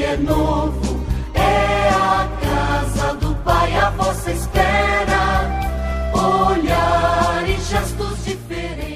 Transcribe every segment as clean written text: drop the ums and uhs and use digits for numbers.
é novo, é a casa do Pai, a vossa espera, olhar e gestos diferentes.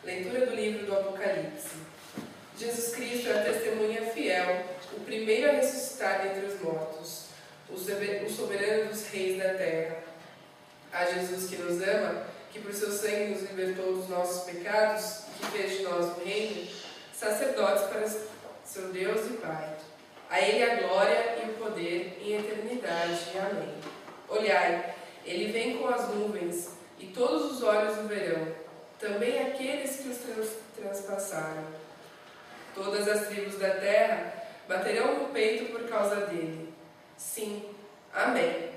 Leitura do livro do Apocalipse. Jesus Cristo é a testemunha fiel, o primeiro a ressuscitar dentre os mortos, o soberano dos reis da terra. A Jesus que nos ama, que por seu sangue nos libertou dos nossos pecados e que fez de nós um reino, sacerdotes para seu Deus e Pai. A Ele a glória e o poder em eternidade. Amém. Olhai, Ele vem com as nuvens, e todos os olhos o verão, também aqueles que os transpassaram. Todas as tribos da terra baterão no peito por causa dele. Sim, amém.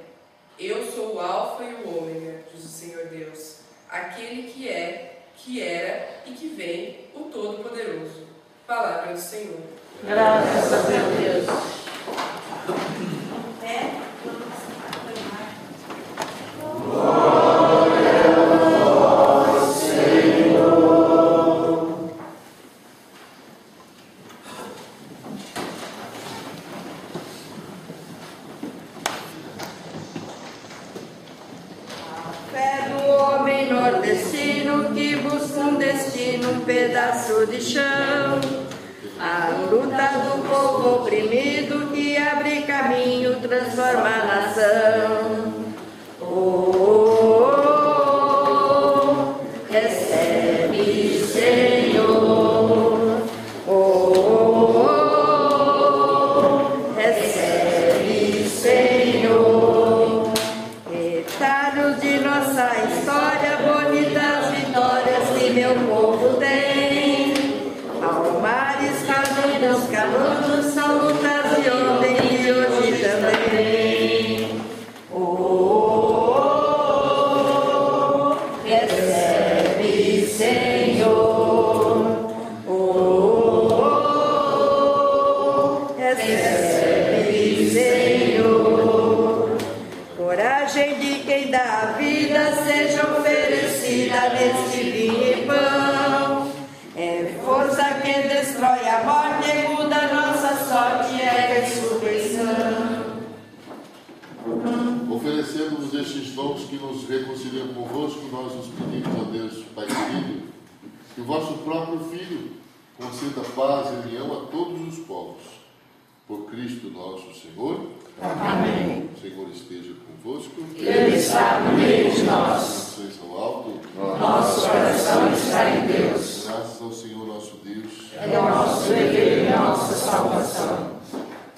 Eu sou o Alfa e o Ômega, diz o Senhor Deus, aquele que é, que era e que vem, o Todo-Poderoso. Palavra do Senhor. Graças a Deus. Que busca um destino, um pedaço de chão. A luta do povo oprimido que abre caminho, transforma a nação. Recebe, Senhor. Recebe, Senhor. Retalhos de nossa história, bonitas vitórias que meu povo tem. Palmares, caminhos, canudos, são lutas de ontem e hoje também. Recebe, Senhor. Recebe, Senhor. Coragem de quem dá a vida seja oferecida neste vinho e pão. É força que destrói a morte e muda nossa sorte, é ressurreição. Oferecendo-vos estes dons que nos reconciliam convosco, nós nos pedimos a Deus, Pai e Filho, que o vosso próprio Filho conceda paz e união a todos os povos. Por Cristo nosso Senhor. Amém. O Senhor esteja convosco. Ele está no meio de nós. Vocês ao alto. Nosso coração está em Deus. Graças ao Senhor nosso Deus. É o nosso dever e a nossa salvação.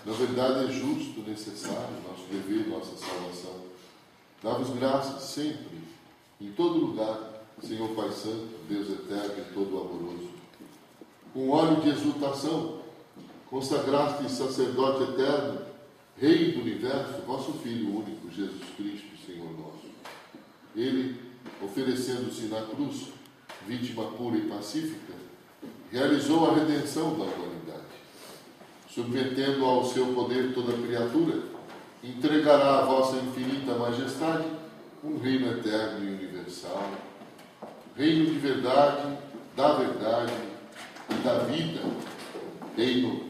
Na verdade é justo, necessário, nosso dever e nossa salvação. Dá-vos graças sempre, em todo lugar, Senhor Pai Santo, Deus eterno e todo amoroso, com óleo de exultação, consagraste sacerdote eterno, Rei do universo, vosso Filho único, Jesus Cristo, Senhor nosso. Ele, oferecendo-se na cruz, vítima pura e pacífica, realizou a redenção da humanidade. Submetendo ao seu poder toda a criatura, entregará à vossa infinita majestade um reino eterno e universal, reino de verdade, da verdade e da vida, reino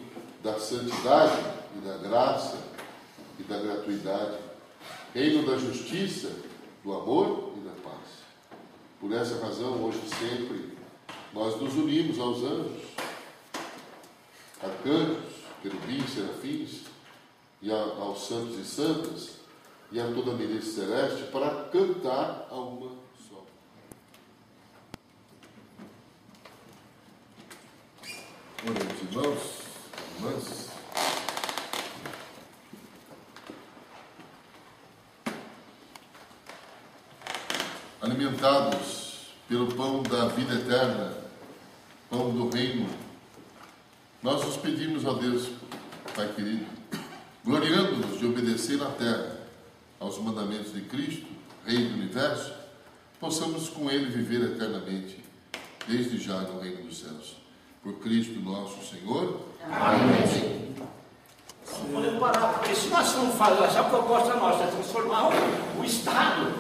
da santidade e da graça e da gratuidade, reino da justiça, do amor e da paz. Por essa razão, hoje e sempre, nós nos unimos aos anjos, arcanjos, querubins, serafins, e aos santos e santas, e a toda a milícia celeste, para cantar a uma só. Oremos, irmãos, irmãs. Alimentados pelo pão da vida eterna, pão do reino, nós nos pedimos a Deus, Pai querido, gloriando-nos de obedecer na terra aos mandamentos de Cristo, Rei do universo, possamos com Ele viver eternamente, desde já no reino dos céus. Por Cristo nosso Senhor. Amém. Não podemos parar, porque se nós não fazermos essa proposta nossa, é transformar o Estado,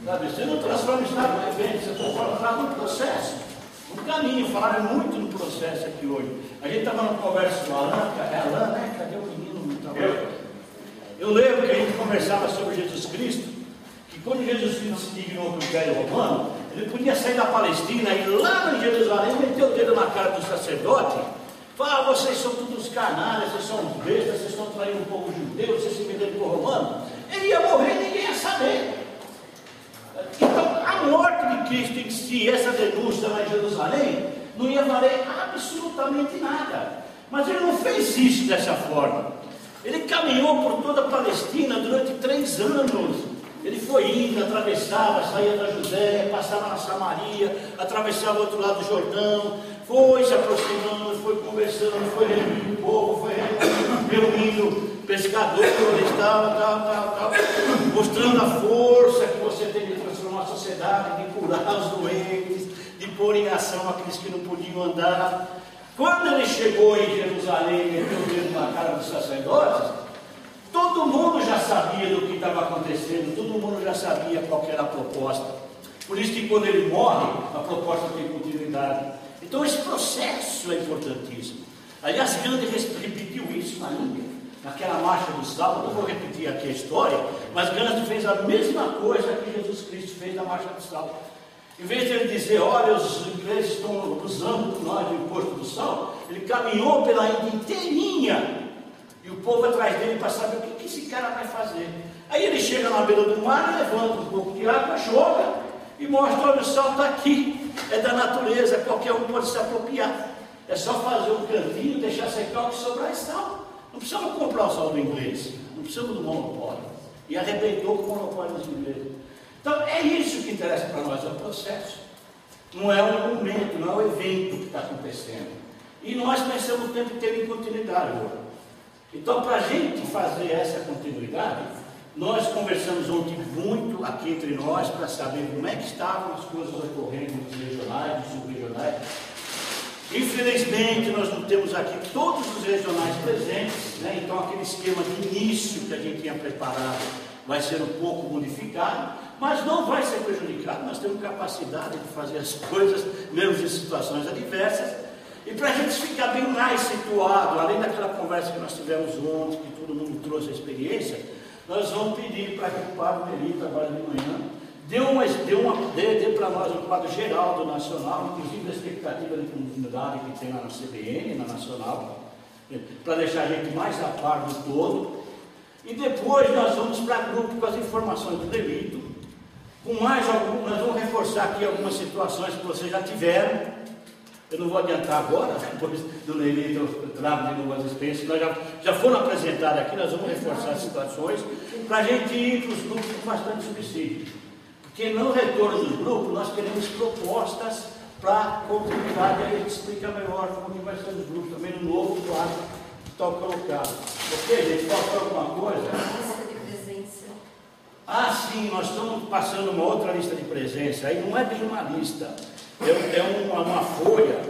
sabe? Você não transforma o Estado no evento, você transforma o Estado no processo, no caminho. Falaram muito no processo aqui hoje. A gente estava numa conversa com a Alain, né? Cadê o menino? Eu lembro que a gente conversava sobre Jesus Cristo, que quando Jesus Cristo se dignou para o Império Romano, ele podia sair da Palestina e lá em Jerusalém meter o dedo na cara do sacerdote, falar: vocês são todos canalhas, vocês são uns bestas, vocês estão traindo o povo judeu, vocês se venderam para o romano. Ele ia morrer e ninguém ia saber. Então, a morte de Cristo em si, essa denúncia lá em Jerusalém, não ia valer absolutamente nada. Mas ele não fez isso dessa forma. Ele caminhou por toda a Palestina durante 3 anos. Ele foi indo, atravessava, saía da Judéia, passava na Samaria, atravessava o outro lado do Jordão, foi se aproximando, foi conversando, foi reunindo o povo, foi reunindo pescadores, tal, mostrando a força que você tem de transformar a sociedade, de curar os doentes, de pôr em ação aqueles que não podiam andar. Quando ele chegou em Jerusalém e meteu o dedo na cara dos sacerdotes, todo mundo já sabia do que estava acontecendo, todo mundo já sabia qual era a proposta. Por isso que quando ele morre, a proposta tem continuidade. Então esse processo é importantíssimo. Aliás, Gandhi repetiu isso na Índia, naquela marcha do sábado. Não vou repetir aqui a história, mas Gandhi fez a mesma coisa que Jesus Cristo fez na marcha do sábado. Em vez de ele dizer: olha, os ingleses estão usando nós o imposto do sal, ele caminhou pela Índia inteirinha, e o povo atrás dele para saber o que esse cara vai fazer. Aí ele chega na beira do mar, levanta um pouco de água, joga e mostra: olha, o sal está aqui, é da natureza, qualquer um pode se apropriar. É só fazer um cantinho, deixar secar, o que sobrar é sal. Não precisamos comprar o sal do inglês, não precisamos do monopólio. E arrebentou com o monopólio dos ingleses. Então é isso que interessa para nós, é o processo. Não é o momento, não é o evento que está acontecendo. E nós pensamos o tempo inteiro em continuidade agora. Então, para a gente fazer essa continuidade, nós conversamos ontem muito aqui entre nós para saber como é que estavam as coisas ocorrendo nos regionais, nos subregionais. Infelizmente, nós não temos aqui todos os regionais presentes, né? Então aquele esquema de início que a gente tinha preparado vai ser um pouco modificado, mas não vai ser prejudicado. Nós temos capacidade de fazer as coisas, mesmo em situações adversas. E para a gente ficar bem mais situado, além daquela conversa que nós tivemos ontem, que todo mundo trouxe a experiência, nós vamos pedir para que o Padre Melito, agora de manhã, dê para nós um quadro geral do Nacional, inclusive da expectativa de continuidade que tem lá na CBN, na Nacional, para deixar a gente mais a par do todo. E depois nós vamos para grupo com as informações do delito, com mais algumas, nós vamos reforçar aqui algumas situações que vocês já tiveram. Eu não vou adiantar agora, depois do delito eu trago de novo as experiências, nós já foram apresentadas aqui, nós vamos reforçar as situações, para a gente ir para os grupos com bastante subsídio. que no retorno dos grupos nós queremos propostas para continuidade, aí a gente explica melhor como que vai ser os grupos, também no novo quadro que está colocado. Ok, gente? Faltou alguma coisa? Lista de presença. Ah, sim, nós estamos passando uma outra lista de presença, aí não é bem uma lista, é uma folha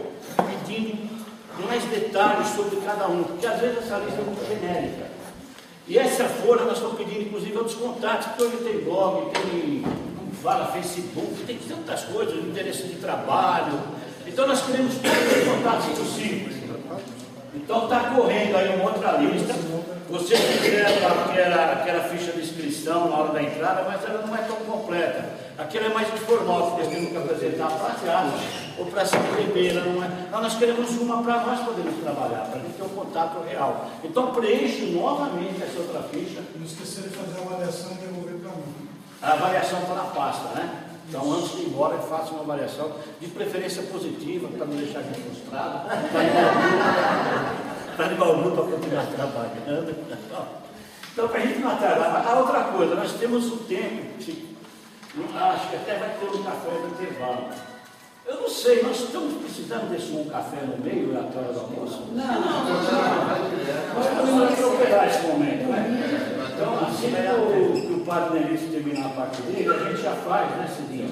pedindo mais detalhes sobre cada um, porque às vezes essa lista é muito genérica. E essa folha nós estamos pedindo, inclusive, outros contatos, porque hoje tem blog, tem Facebook, tem tantas coisas, interesse de trabalho. Então nós queremos todos os contatos possíveis. Então está correndo aí uma outra lista. Você quiser aquela ficha de inscrição na hora da entrada, mas ela não é tão completa. Aquela é mais informal, que nós temos que apresentar para a casa ou para se inscrever. Nós queremos uma para nós podermos trabalhar, para a gente ter um contato real. Então preenche novamente essa outra ficha. Não esquecer de fazer a avaliação e devolver para mim. A avaliação está na pasta, né? Então, antes de ir embora, eu faço uma avaliação, de preferência positiva, para não deixar a gente frustrado, para animar o grupo a continuar trabalhando. Então, para a gente não atrasar. A outra coisa, nós temos um tempo, acho que até vai ter um café no intervalo. Eu não sei, nós estamos precisando desse um café no meio da hora do almoço? Não. Nós podemos recuperar esse momento, né? Então, assim que o padre Nelício terminar a parte dele, a gente já faz, né, Cidinho?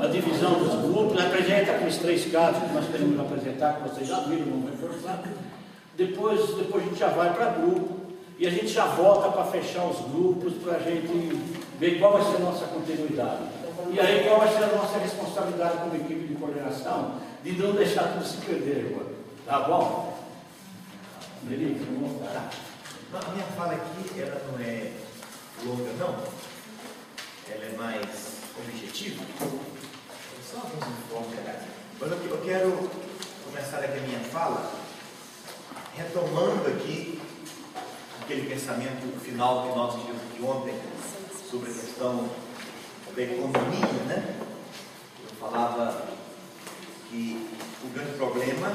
A divisão dos grupos, apresenta aqueles 3 casos que nós queremos apresentar, que vocês já viram, vamos reforçar. Depois a gente já vai para grupo e a gente já volta para fechar os grupos, para a gente ver qual vai ser a nossa continuidade. E aí qual vai ser a nossa responsabilidade como equipe de coordenação de não deixar tudo se perder, irmão. Tá bom? Nelício, vamos voltar. A minha fala aqui, ela não é longa, não. Ela é mais objetiva. Só alguns informes legais. Mas eu quero começar aqui a minha fala retomando aqui aquele pensamento final que nós tivemos aqui ontem sobre a questão da economia, né? Eu falava que o grande problema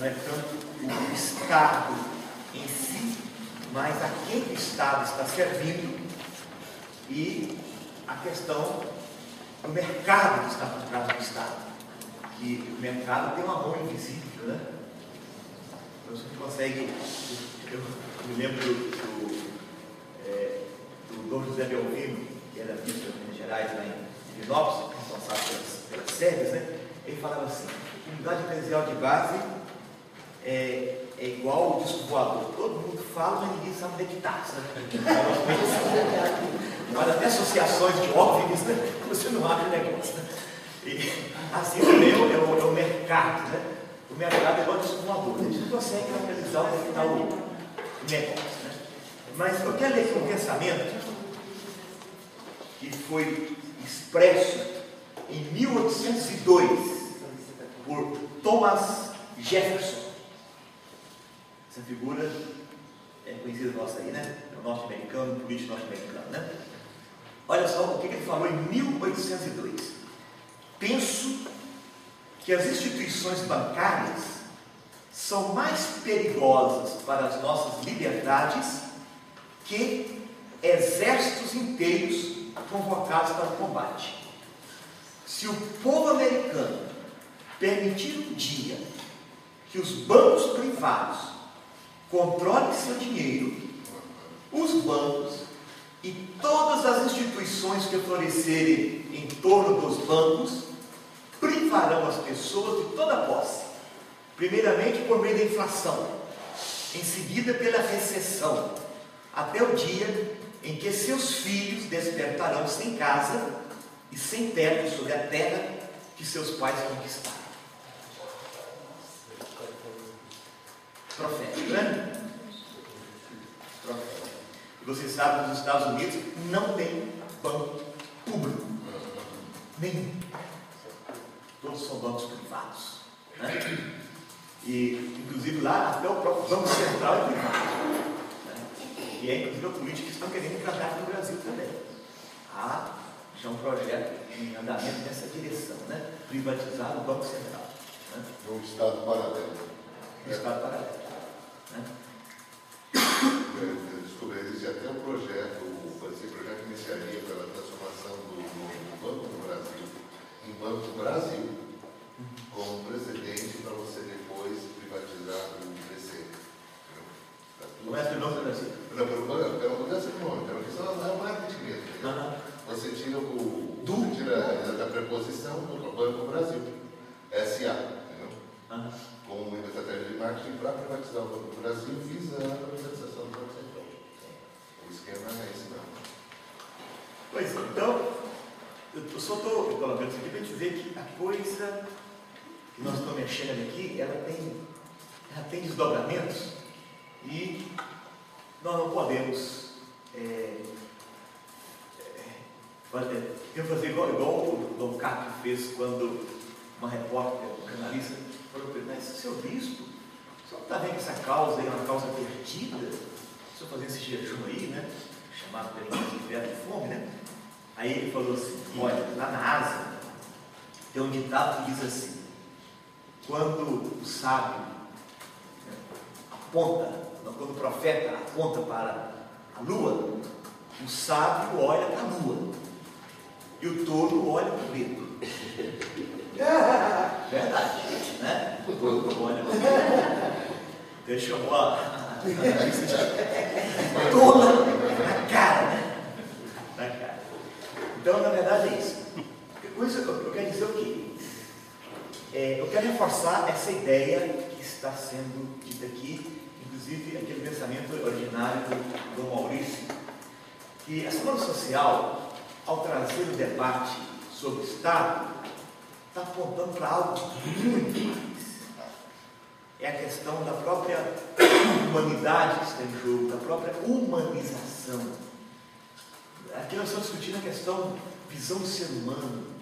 não é tanto o Estado em si, mas a quem o Estado está servindo e a questão do mercado que está por trás do Estado. Que o mercado tem uma mão invisível, né? Então você consegue. Eu me lembro do Dom José Belvino, que era ministro das Minas Gerais lá em Divinópolis, responsável pelas sedes, né? Ele falava assim: a unidade eclesial de base é igual o disco voador. Todo mundo fala, mas ninguém sabe onde é que está. Mas até associações de OVNIs, né? Você não abre o negócio. Né? E assim também é o mercado, né? O mercado é igual o disco voador. A gente não consegue localizar onde está o negócio. Né? Mas eu quero ler aqui um pensamento que foi expresso em 1802 por Thomas Jefferson. Essa figura é conhecida nossa aí, né? É o norte-americano, político norte-americano, né? Olha só o que ele falou em 1802. Penso que as instituições bancárias são mais perigosas para as nossas liberdades que exércitos inteiros convocados para o combate. Se o povo americano permitir um dia que os bancos privados controlem seu dinheiro, os bancos e todas as instituições que florescerem em torno dos bancos privarão as pessoas de toda posse, primeiramente por meio da inflação, em seguida pela recessão, até o dia em que seus filhos despertarão sem casa e sem teto sobre a terra que seus pais conquistaram. Profético, né? Profético. E você sabe que nos Estados Unidos não tem banco público. Nenhum. Todos são bancos privados. Né? E, inclusive, lá até o próprio Banco Central é privado. Né? E é, inclusive, a política que estão querendo implantar no Brasil também. Há já um projeto em andamento nessa direção, né? Privatizar o Banco Central. Né? Um Estado paralelo. Um Estado paralelo. Né? Descobri, existe até um projeto, esse projeto iniciaria pela transformação do Banco do Brasil em Banco do Brasil, como precedente para você depois privatizar o BC. Não é pelo Banco do Brasil? Não, pela mudança econômica, porque senão é o marketing mesmo. Você tira da preposição do Banco do Brasil, SA, entendeu? Com uma estratégia de marketing para privatizar o Banco do Brasil, visando a privatização do Banco Central. O esquema é esse, não. Pois, então, eu só estou colocando isso aqui para a gente ver que a coisa que nós estamos mexendo aqui, ela tem desdobramentos e nós não podemos fazer igual o Dom Cato fez quando uma repórter, um canalista, falou para ele: mas seu bispo, o senhor está vendo que essa causa aí é uma causa perdida? O senhor fazendo esse jejum aí, né? Chamado pelo inverno de fome, né? Aí ele falou assim: olha, lá na Ásia tem um ditado que diz assim: quando o sábio quando o profeta aponta para a lua, o sábio olha para a lua e o tolo olha para o dedo. Verdade, né? O tolo olha para o dedo. Ele chamou a tola na cara, né? Na cara. Então, na verdade, é isso. Com isso, eu quero dizer o quê? Eu quero reforçar essa ideia que está sendo dita aqui, inclusive aquele pensamento originário do Dom Maurício, que a Semana Social, ao trazer o debate sobre o Estado, está apontando para algo muito mais. É a questão da própria humanidade que está em jogo, da própria humanização. Aqui nós estamos discutindo a questão visão do ser humano.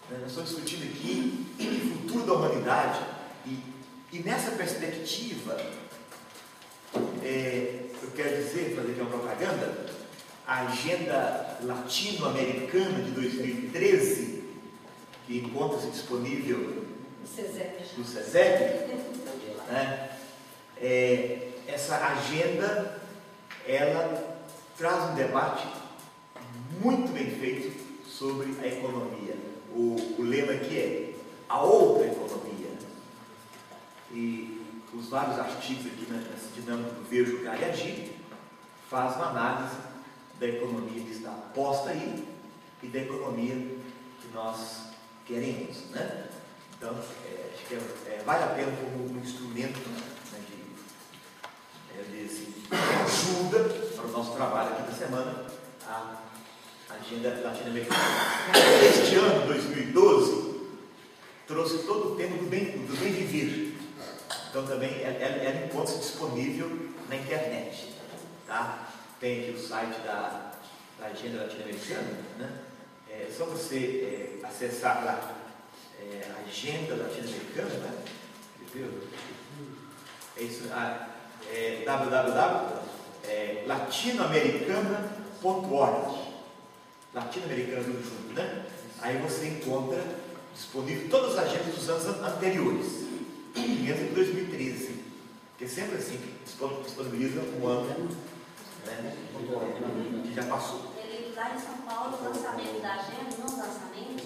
Nós estamos discutindo aqui o futuro da humanidade. E nessa perspectiva, eu quero dizer, fazer aqui uma propaganda, a Agenda Latino-Americana de 2013, que encontra-se disponível no SESEC, né? Essa agenda, ela traz um debate muito bem feito sobre a economia. O lema aqui é a outra economia. E os vários artigos aqui nessa dinâmica do Ver, Julgar e Agir faz uma análise da economia que está posta aí e da economia que nós queremos, né? Então, acho que vale a pena como um instrumento, né, de ajuda para o nosso trabalho aqui da semana, a Agenda Latino-Americana. Este ano, 2012, trouxe todo o tema do bem viver. Então também ela encontra-se disponível na internet. Tá? Tem aqui o site da Agenda Latino-Americana, né? É só você acessar lá a Agenda Latino-Americana, né? É isso, www.latinoamericana.org. Latino-Americana tudo junto, né? Aí você encontra disponível todas as agendas dos anos anteriores, menos de 2013, que é sempre assim, que disponibiliza um ano, né, que já passou. Lá em São Paulo, o lançamento da agenda, não o lançamento,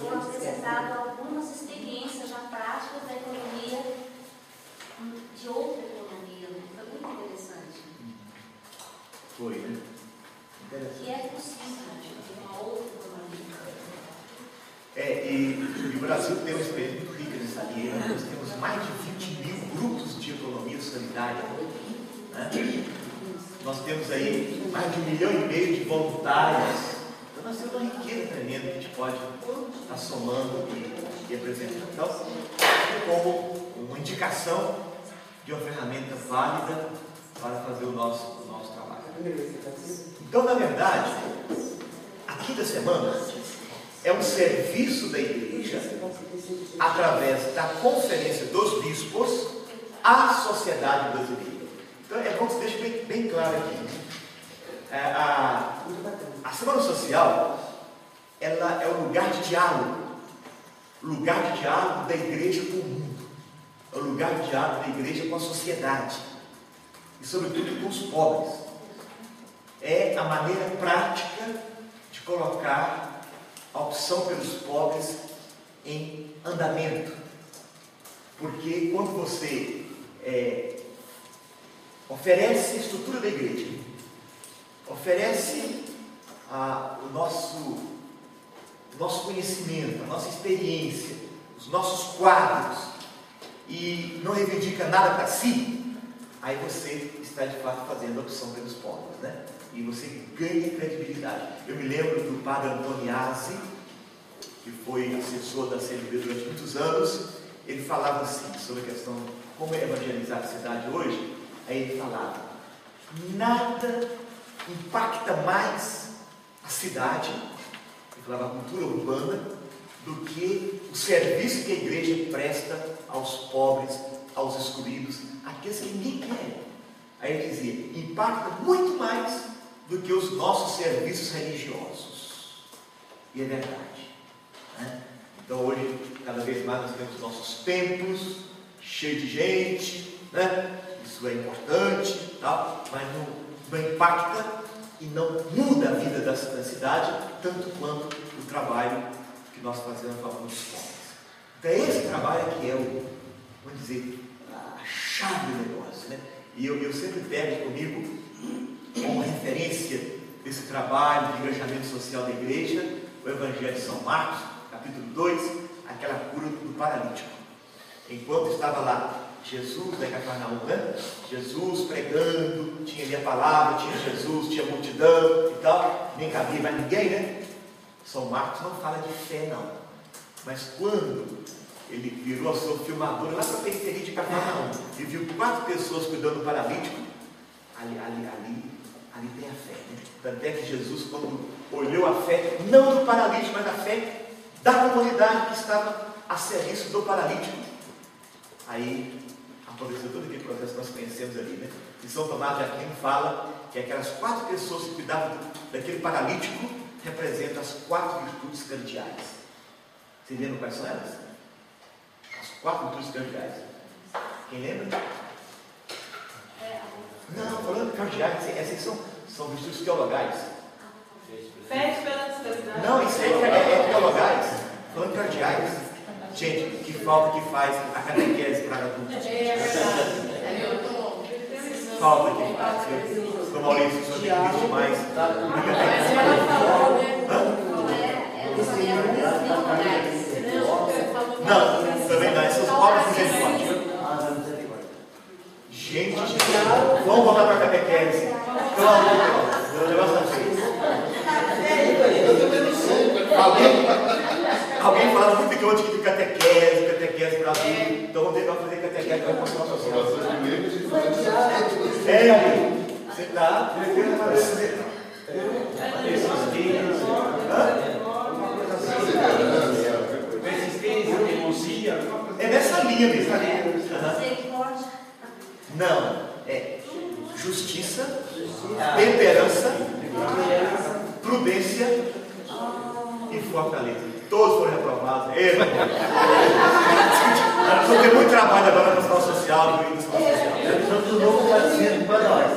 foram apresentadas algumas experiências já práticas da economia, de outra economia. Foi muito interessante. Foi, né? Que é possível, uma outra economia. E o Brasil tem uma experiência muito rica nessa linha. Nós temos mais de 20 mil grupos de economia solidária, né? Nós temos aí mais de 1,5 milhão de voluntários. Então nós temos uma riqueza tremenda que a gente pode estar somando e apresentando. Então, como uma indicação de uma ferramenta válida para fazer o nosso trabalho. Então, na verdade, a quinta semana é um serviço da igreja através da Conferência dos Bispos à sociedade brasileira. Então, é bom que você deixe bem claro aqui. A Semana Social, ela é um lugar de diálogo da igreja com o mundo, é um lugar de diálogo da igreja com a sociedade e, sobretudo, com os pobres. é a maneira prática de colocar a opção pelos pobres em andamento. Porque quando você oferece a estrutura da igreja, oferece o nosso conhecimento, a nossa experiência, os nossos quadros, e não reivindica nada para si, aí você está de fato fazendo a opção pelos pobres, né? E você ganha credibilidade. Eu me lembro do padre Antoniazzi, que foi assessor da CNB durante muitos anos. Ele falava assim, sobre a questão de como evangelizar a cidade hoje. Aí ele falava: nada impacta mais a cidade, ele falava a cultura urbana, do que o serviço que a igreja presta aos pobres, aos excluídos, aqueles que ninguém quer. Aí ele dizia: impacta muito mais do que os nossos serviços religiosos. E é verdade, né? Então hoje, cada vez mais, nós temos nossos templos cheios de gente, né? Isso é importante, tal, mas não impacta e não muda a vida da cidade tanto quanto o trabalho que nós fazemos a favor dos pobres. Então esse trabalho aqui é vamos dizer, a chave do negócio, né? E eu sempre pego comigo como referência desse trabalho de engajamento social da igreja, o Evangelho de São Marcos, capítulo 2, aquela cura do paralítico. Enquanto estava lá Jesus, da Cafarnaum, né? Jesus pregando, tinha ali a palavra, tinha Jesus, tinha multidão e tal, nem cabia mais ninguém, né? São Marcos não fala de fé, não. Mas quando ele virou a sua filmadora lá para a periferia de Cafarnaum e viu 4 pessoas cuidando do paralítico, ali tem a fé, né? Tanto é que Jesus, quando olhou a fé, não do paralítico, mas a fé da comunidade que estava a serviço do paralítico, aí aconteceu todo aquele processo que nós conhecemos ali, né? E São Tomás de Aquino fala que aquelas 4 pessoas que cuidavam daquele paralítico representam as 4 virtudes cardeais. Vocês lembram quais são elas? As 4 virtudes cardeais. Quem lembra? Não, falando cardeais, essas são virtudes teologais. Fé, esperança e caridade. Não, isso aí é teologais. Falando cardeais. Gente, que falta que faz a catequese para adultos. É verdade. Falta que faz. O Maurício, o senhor tem que visto mais. Não, também não. Essas obras de misericórdia. Gente, vamos voltar para a catequese. Pelo amor de Deus. O negócio está feio. Alguém fala muito que hoje de catequese para adulto. Então vamos tentar fazer catequese para a construção social. Amigo. Você está? Persistência, teimosia. É nessa linha mesmo. Misericórdia. Não, é justiça, temperança, prudência e fortaleza. Todos foram reprovados. Nós temos muito trabalho agora na escola social e na escola social. Estamos de novo fazendo para nós.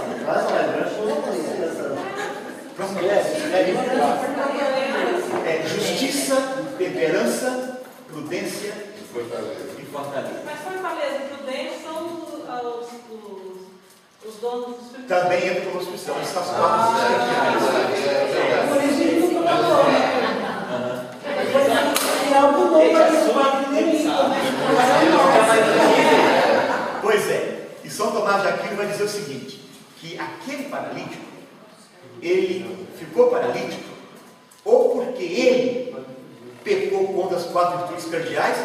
Justiça, temperança, prudência e fortaleza. Mas fortaleza e prudência são os donos dos espíritos. Também entra como inscrição. Essas 4 cardeais. Por isso ele não falou, é algo novo para esse quadro inimigo. Pois é. E São Tomás de Aquino vai dizer o seguinte: que aquele paralítico, ele ficou paralítico ou porque ele pecou contra as 4 virtudes cardeais,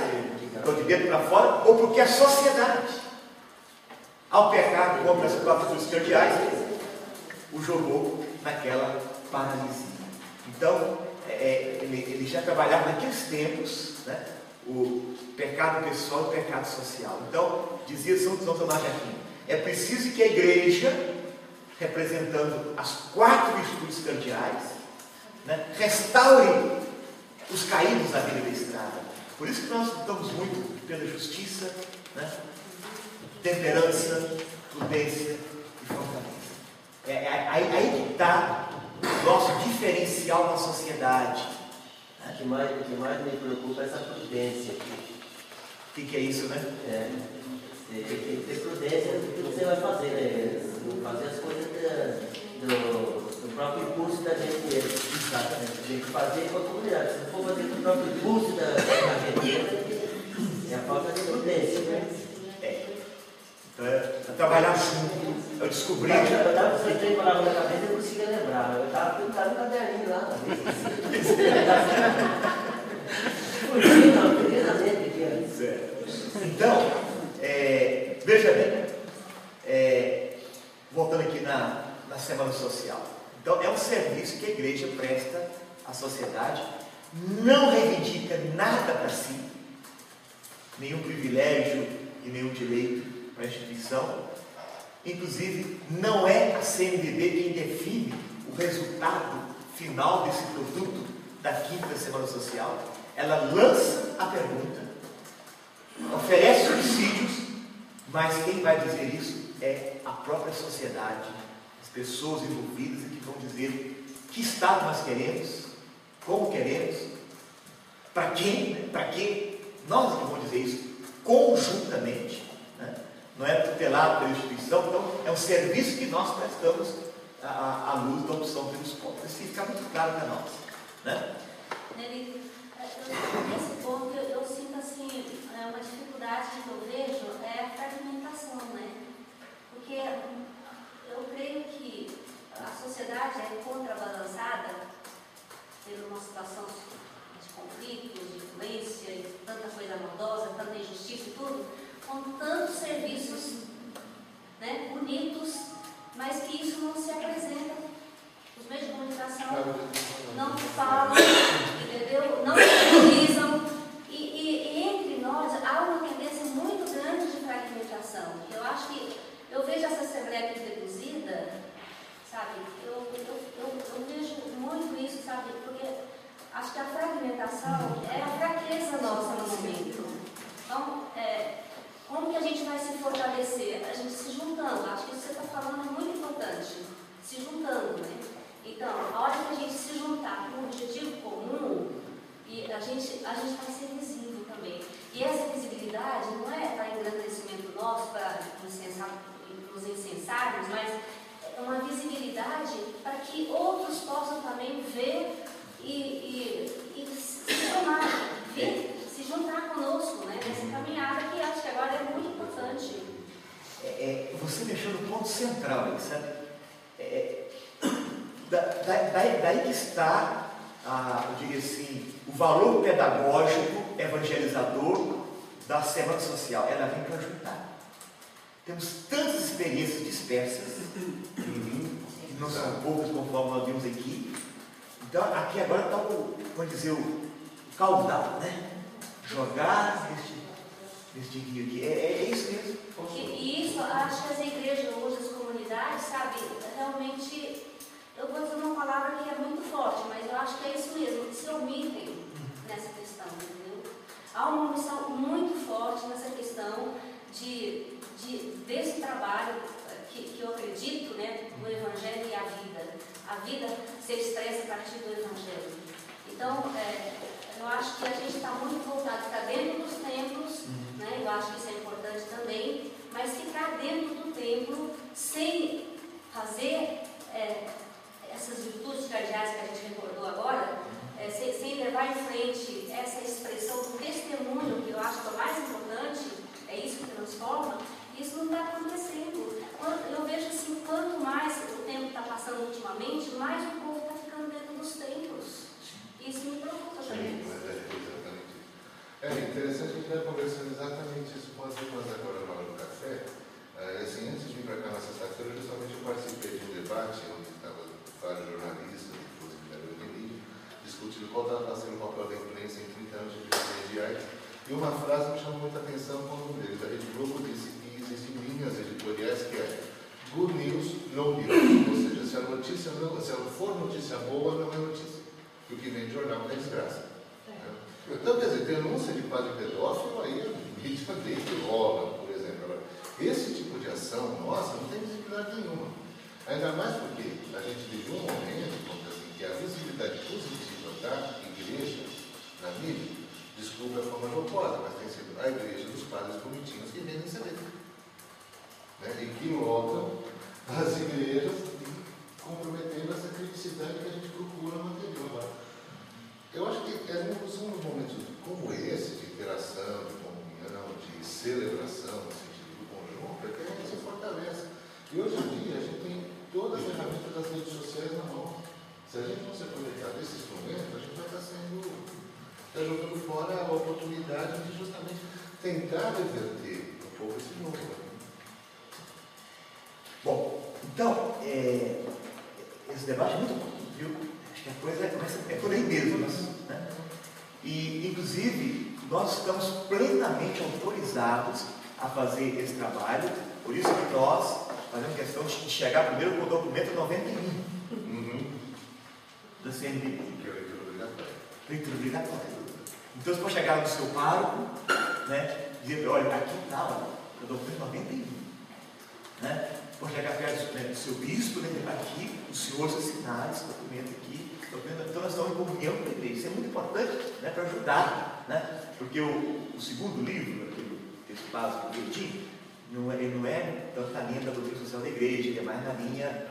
ou de dentro para fora, ou porque a sociedade, ao pecar contra as 4 virtudes cardeais, o jogou naquela paralisia. Então, ele já trabalhava naqueles tempos, né, o pecado pessoal e o pecado social. Então, dizia São Tomás de Aquino, é preciso que a igreja, representando as 4 virtudes cardeais, né, restaure os caídos da vida da estrada. Por isso que nós lutamos muito pela justiça, né, temperança, prudência e fortaleza. Aí que aumentar o nosso diferencial na sociedade. O que mais me preocupa é essa prudência. O que é isso, né? Você tem que ter prudência no que você vai fazer, né? Não fazer as coisas do próprio impulso da gente mesmo. Exatamente. Tem que fazer com a comunidade. Se não for fazer com o próprio impulso da gente, é a falta de prudência, né? Então, é trabalhar junto. Eu descobri. Você tem palavra na cabeça, eu conseguia lembrar. Eu estava no caderninho lá. Então, veja bem, voltando aqui na Semana Social. Então, é um serviço que a igreja presta à sociedade, não reivindica nada para si, nenhum privilégio e nenhum direito para a instituição. Inclusive, não é a CNBB quem define o resultado final desse produto da quinta Semana Social. Ela lança a pergunta, oferece subsídios, mas quem vai dizer isso é a própria sociedade, as pessoas envolvidas que vão dizer que Estado nós queremos, como queremos, para quem, nós que vamos dizer isso conjuntamente, né? Não é tutelado pela instituição, então é um serviço que nós prestamos à luz da opção pelos pobres. Isso fica muito claro para nós, né? Nesse ponto eu sinto assim, uma dificuldade que eu vejo é a fragmentação, né? Porque eu creio que a sociedade é contrabalançada por uma situação de conflito, de violência, de tanta coisa maldosa, tanta injustiça e tudo, com tantos serviços, né, bonitos, mas que isso não se apresenta. Os meios de comunicação não falam, entendeu? Não utilizam. E entre nós há uma tendência muito grande de fragmentação. Eu acho que eu vejo essa Assembleia aqui reduzida, sabe? Eu vejo muito isso, sabe? Porque acho que a fragmentação é a fraqueza nossa no momento. Então, como que a gente vai se fortalecer? A gente se juntando. Acho que isso que você está falando é muito importante. Se juntando, né? Então, a hora que a gente se juntar com um objetivo comum, e a gente vai ser visível também. E essa visibilidade não é para engrandecimento nosso, para nos incensarmos, mas é uma visibilidade para que outros possam também ver e se somar, se juntar conosco, né, nessa caminhada que acho que agora é muito importante. Você mexeu no ponto central aí, sabe? Daí que está, eu diria assim, o valor pedagógico, evangelizador da Semana Social. Ela vem para ajudar. Temos tantas experiências dispersas, que não são poucas, conforme nós vimos aqui. Então, aqui agora está o caudal, né? Jogar neste rio aqui. É isso mesmo. E isso, acho que as igrejas hoje, as comunidades, sabe, realmente, eu vou dizer uma palavra que é muito forte, mas eu acho que é isso mesmo, se omitem nessa questão, entendeu? Há uma omissão muito forte nessa questão desse trabalho que eu acredito, né, do Evangelho e a vida se expressa a partir do Evangelho. Então, eu acho que a gente está muito voltado para dentro dos templos, né, eu acho que isso é importante também, mas ficar dentro do templo sem fazer essas virtudes cardeais que a gente recordou agora, sem levar em frente essa expressão do testemunho, que eu acho que é o mais importante, é isso que transforma, isso não está acontecendo. Eu vejo assim, quanto mais o tempo está passando ultimamente, mais o povo está ficando dentro dos templos. Isso me preocupa também. É interessante que a gente vai conversando exatamente isso com as irmãs agora na hora do café. Assim, antes de vir para cá na sexta-feira, justamente eu participei de um debate onde estavam vários jornalistas, inclusive da mídia, discutindo qual está sendo o papel da imprensa em 30 anos de divisão mundiais. E uma frase me chamou muita atenção quando um deles, a Rede Globo, disse que existem linhas editoriais que é good news, no news. Ou seja, se ela for notícia boa, não é notícia. E o que vem de jornal é desgraça. Então, quer dizer, denúncia de padre pedófilo, aí a mídia desde rola, por exemplo. Agora, esse tipo de ação nossa não tem visibilidade nenhuma. Ainda mais porque a gente viveu um momento, vamos dizer assim, que a visibilidade positiva da igreja na mídia, desculpa a forma jocosa, mas tem sido a igreja dos padres bonitinhos que vendem CD. Né? E que lotam as igrejas comprometendo essa criticidade que a gente procura no anterior. Eu acho que são momentos como esse, de interação, de comunhão, de celebração, no sentido do conjunto, é que a gente se fortalece. E hoje em dia a gente tem toda a ferramenta das redes sociais na mão. Se a gente não se aproveitar desse instrumento, a gente vai estar jogando fora a oportunidade de justamente tentar reverter um pouco esse número. Bom, então, esse debate é muito bom, viu? Acho que a coisa é por aí mesmo. Né? E, inclusive, nós estamos plenamente autorizados a fazer esse trabalho, por isso que nós fazemos questão de chegar primeiro com o documento 91 da CNBB. Que é leitura obrigatória. Leitura obrigatória. Então, você pode chegar no seu pároco, né, dizer, olha, aqui está o documento 91. Né? Pode chegar perto do seu bispo, né, aqui, o senhor se assinar esse documento aqui. Então, nós estamos em comunhão com a igreja. Isso é muito importante, né, para ajudar. Né? Porque o segundo livro, aquele texto básico do Verdinho, ele não é tanto na linha da doutrina social da igreja, ele é mais na linha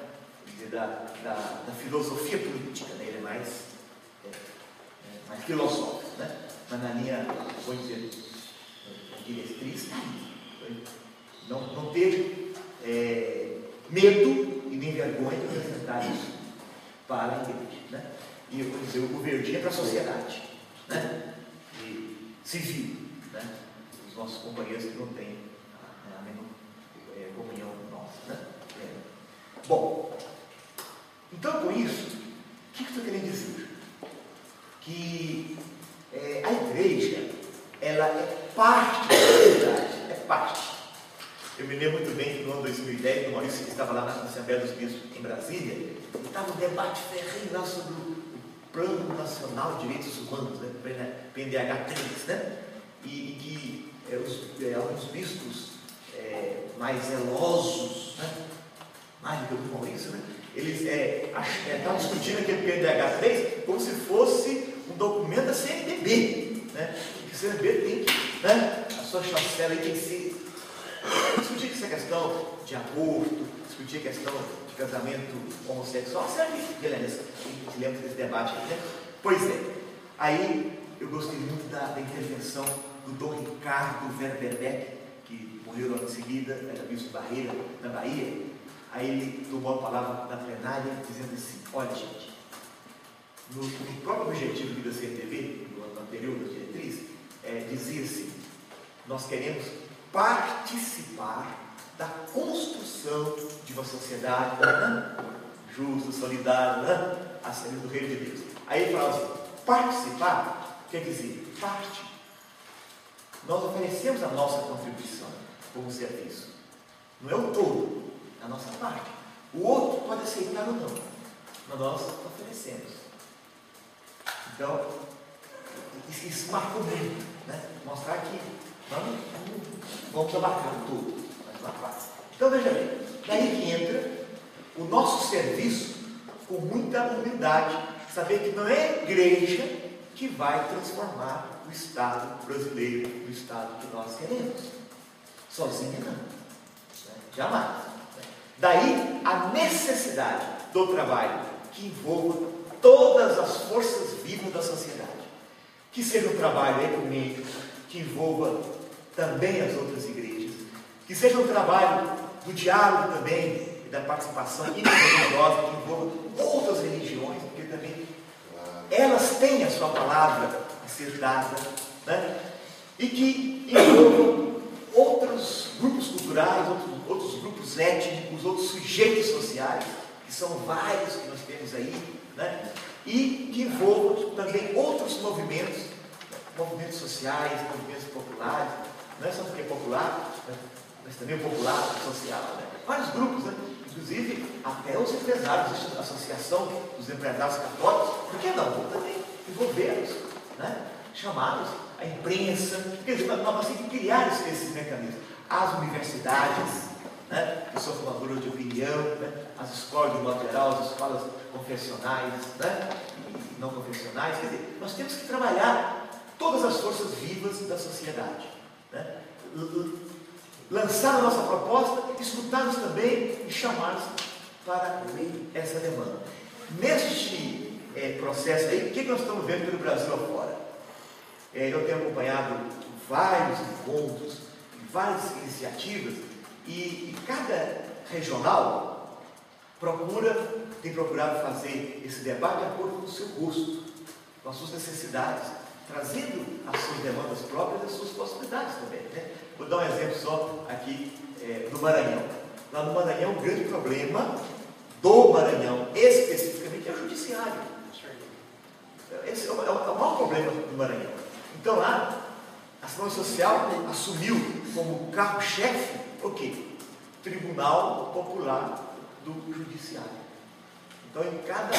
da filosofia política, né? Ele é mais filosófico, né? Mas na linha, vou dizer, diretriz, não ter medo e nem vergonha de apresentar isso para a igreja. Né? E eu vou dizer, o Verdinho é para a sociedade, né? E civil, né? Os nossos companheiros que não têm a menor comunhão nossa. Né? Bom, então com isso, o que eu estou querendo dizer? Que a igreja, ela é parte da sociedade, é parte. Eu me lembro muito bem que no ano 2010, o Maurício, que estava lá na Assembleia dos Bispos em Brasília, estava um debate ferrenho lá sobre o Plano Nacional de Direitos Humanos, né? PNDH3, né? E que alguns bispos mais zelosos, né? Mais do que o Maurício, né? Eles estavam discutindo aquele PNDH3 como se fosse um documento da CNBB, né? Que a CNBB tem que, né? A sua chancela tem que se discutir essa questão de aborto, discutir a questão de casamento homossexual. Será que Helena se lembra desse debate? Né? Pois é, aí eu gostei muito da intervenção do Dom Ricardo Verberbeck, que morreu logo em seguida, era bispo de Barreira, na Bahia. Aí ele tomou a palavra na plenária dizendo assim: olha, gente, no próprio objetivo da CNBB, no ano anterior, da diretriz, dizia assim: nós queremos participar da construção de uma sociedade, né, justa, solidária, né, a serviço do reino de Deus. Aí ele falava assim: participar quer dizer parte. Nós oferecemos a nossa contribuição como serviço. Não é o todo, é a nossa parte. O outro pode aceitar ou não, mas nós oferecemos. Então, isso marcou muito, né? Mostrar que vamos abarcar o todo, mas uma parte. Então, veja bem, daí que entra o nosso serviço com muita humildade, saber que não é a igreja que vai transformar o Estado brasileiro no Estado que nós queremos. Sozinha não. Jamais. Daí a necessidade do trabalho que envolva todas as forças vivas da sociedade. Que seja um trabalho ecumênico, que envolva também as outras igrejas. Que seja um trabalho do diálogo também, e da participação interreligiosa, que envolva outras religiões, porque também elas têm a sua palavra a ser dada, né? E que envolva outros grupos culturais, outros grupos étnicos, outros sujeitos sociais, que são vários que nós temos aí, né? E que envolvam também outros movimentos sociais, movimentos populares, não é só porque é popular, mas também é popular, social, né? Vários grupos, né? Inclusive até os empresários, existe a Associação dos Empresários Católicos, por que não? Também envolvê-los, né? Chamados, a imprensa, porque nós temos que criar esses mecanismos. As universidades, né, que são formadoras de opinião, né, as escolas de modo geral, as escolas confessionais, né, e não confessionais. Quer dizer, nós temos que trabalhar todas as forças vivas da sociedade, né, lançar a nossa proposta, escutar-nos também e chamar-nos para essa demanda. Neste processo aí, o que nós estamos vendo pelo Brasil afora? Eu tenho acompanhado vários encontros, várias iniciativas, e cada regional tem procurado fazer esse debate de acordo com o seu gosto, com as suas necessidades, trazendo as suas demandas próprias e as suas possibilidades também, né? Vou dar um exemplo só aqui no Maranhão. Lá no Maranhão, o grande problema do Maranhão, especificamente, é o judiciário. Esse é o maior problema do Maranhão. Então lá, a Assembleia Social assumiu como carro-chefe o quê? Tribunal Popular do Judiciário. Então, em cada